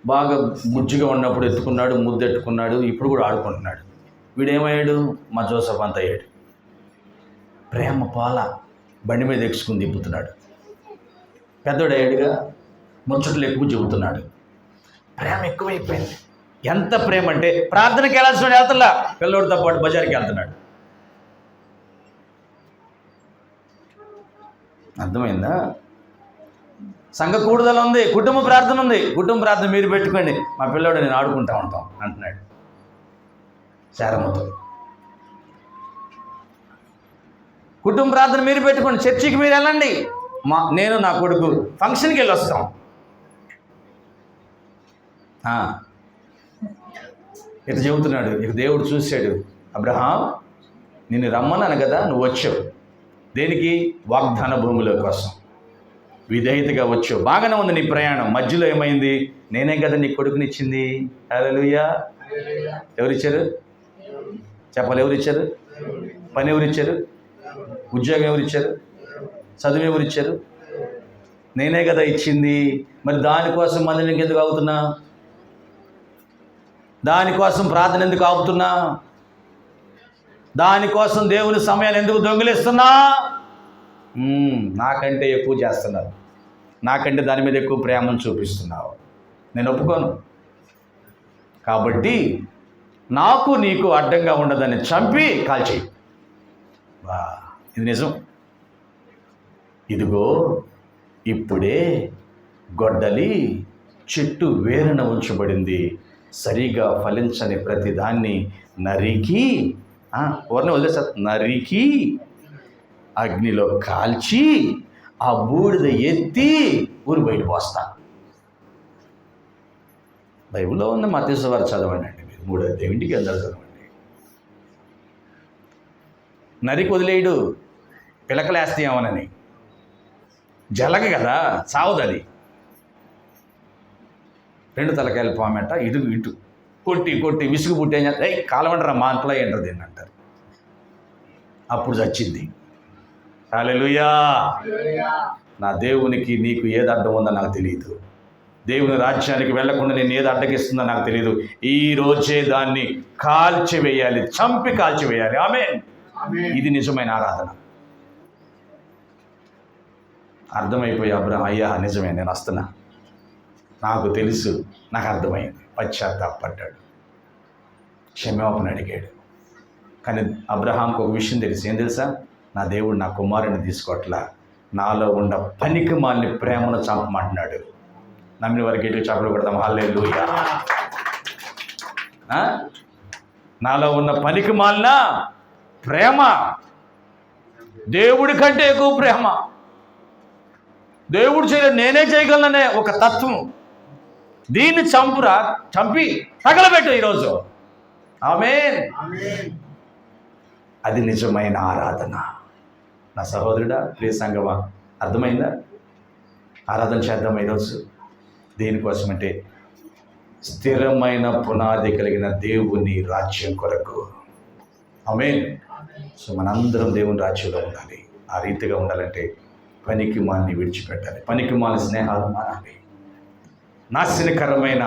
బాగా బుజ్జిగా ఉన్నప్పుడు ఎత్తుకున్నాడు, ముద్దెట్టుకున్నాడు. ఇప్పుడు కూడా ఆడుకుంటున్నాడు. వీడేమయ్యాడు? మా జోసఫ్ అంత అయ్యాడు. ప్రేమ పాల బండి మీద ఎక్సుకుని దిప్పుతున్నాడు. పెద్దోడు అయ్యాడుగా, ముచ్చట్లు ఎక్కువ చెబుతున్నాడు. ప్రేమ ఎక్కువైపోయింది. ఎంత ప్రేమ అంటే ప్రార్థనకి వెళ్ళాల్సిన వెళ్తలా, పిల్లోడితో పాటు బజార్కి వెళ్తున్నాడు. అర్థమైందా? సంఘ కూడుదల ఉంది, కుటుంబ ప్రార్థన ఉంది. కుటుంబ ప్రార్థన మీరు పెట్టుకోండి, మా పిల్లోడు నేను ఆడుకుంటా ఉంటాం అంటున్నాడు శారమ్మతో. కుటుంబ ప్రార్థన మీరు పెట్టుకోండి, చర్చికి మీరు వెళ్ళండి, నేను నా కొడుకు ఫంక్షన్కి వెళ్ళి వస్తాం. ఇట్లా చెబుతున్నాడు. ఇక దేవుడు చూశాడు, అబ్రహాం నిన్ను రమ్మన్నాను కదా, నువ్వు వచ్చావు. దేనికి? వాగ్దాన భూముల కోసం విధేయతగా వచ్చావు. బాగానే ఉంది నీ ప్రయాణం. మధ్యలో ఏమైంది? నేనే కదా నీ కొడుకునిచ్చింది. హల్లెలూయా. ఎవరిచ్చారు చెప్పాలి? ఎవరిచ్చారు? పని ఎవరిచ్చారు? ఉద్యోగం ఎవరిచ్చారు? చదువు ఎవరిచ్చారు? నేనే కదా ఇచ్చింది. మరి దానికోసం మందిని ఎందుకు ఆగుతున్నా? దానికోసం ప్రార్థన ఎందుకు ఆపుతున్నా? దానికోసం దేవుని సమయాన్ని ఎందుకు దొంగిలిస్తున్నా? నాకంటే ఎక్కువ చేస్తున్నారు, నాకంటే దాని మీద ఎక్కువ ప్రేమను చూపిస్తున్నావు. నేను ఒప్పుకోను. కాబట్టి నాకు నీకు అడ్డంగా ఉండదని చంపి కాల్చేయి. వా, ఇది నిజం. ఇదిగో ఇప్పుడే గొడ్డలి చెట్టు వేరున ఉంచబడింది, సరిగా ఫలించని ప్రతి దాన్ని నరికి ఎవరిని వదిలేస్తారు, నరికి అగ్నిలో కాల్చి ఆ బూడిద ఎత్తి ఊరి బయట పోస్తాను. బైబిల్లో ఉన్న మత్తయి సువార్త చదవండి అండి, మీరు 3వ అధ్యాయం అందరూ చదవండి. నరికి వదిలేయడు, పిలకలేస్తాయేమోనని. జలగ కదా, సావదు అది. 2 తలకాయల పామెట ఇటు ఇటు కొట్టి కొట్టి విసుగు పుట్టేం చేస్తా, కాలమంటారా మా అంతలా ఏంటారు దీన్ని అంటారు. అప్పుడు చచ్చింది. హల్లెలూయా. నా దేవునికి నీకు ఏది అడ్డం ఉందో నాకు తెలియదు. దేవుని రాజ్యానికి వెళ్లకుండా నేను ఏది అడ్డగిస్తుందో నాకు తెలియదు. ఈ రోజే దాన్ని కాల్చివేయాలి, చంపి కాల్చివేయాలి. ఆమేన్. ఇది నిజమైన ఆరాధన. అర్థమైపోయి అబ్రహాం, అయ్యా నిజమే, నేను వస్తున్నా, నాకు తెలుసు, నాకు అర్థమైంది. పశ్చాత్తాపడ్డాడు, క్షమాపణ అడిగాడు. కానీ అబ్రహాంకు ఒక విషయం తెలుసు. ఏం తెలుసా? నా దేవుడు నా కుమారుని తీసుకోవట్లా, నాలో ఉన్న పనికి మాలిన ప్రేమను చంపమంటున్నాడు. నమ్మిన వారికి ఎటు చేపలు కొడతాం. హల్లెలూయా. నాలో ఉన్న పనికి మాలిన ప్రేమ, దేవుడి కంటే ఎక్కువ ప్రేమ, దేవుడు చేయలేదు నేనే చేయగలననే ఒక తత్వం, దీన్ని చంపి తగలబెట్టు ఈరోజు. ఆమేన్. అది నిజమైన ఆరాధన. నా సహోదరుడా, ప్రియ సంగమా, అర్థమైందా? ఆరాధన చేద్దాం ఈరోజు. దేనికోసమంటే స్థిరమైన పునాది కలిగిన దేవుని రాజ్యం కొరకు. ఆమేన్. సో మనందరం దేవుని రాజ్యంలో ఉండాలి. ఆ రీతిగా ఉండాలంటే పనికి మాలిని విడిచిపెట్టాలి, పనికి మాలిన స్నేహాలు మానాలి, నాశనకరమైన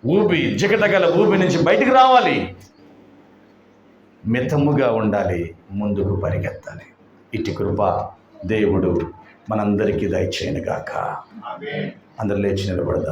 ఊబి, జిగటగల ఊబి నుంచి బయటికి రావాలి, మితముగా ఉండాలి, ముందుకు పరిగెత్తాలి. ఇటు కృప దేవుడు మనందరికీ దయచేయనుగాక. అందరూ లేచి నిలబడదాం.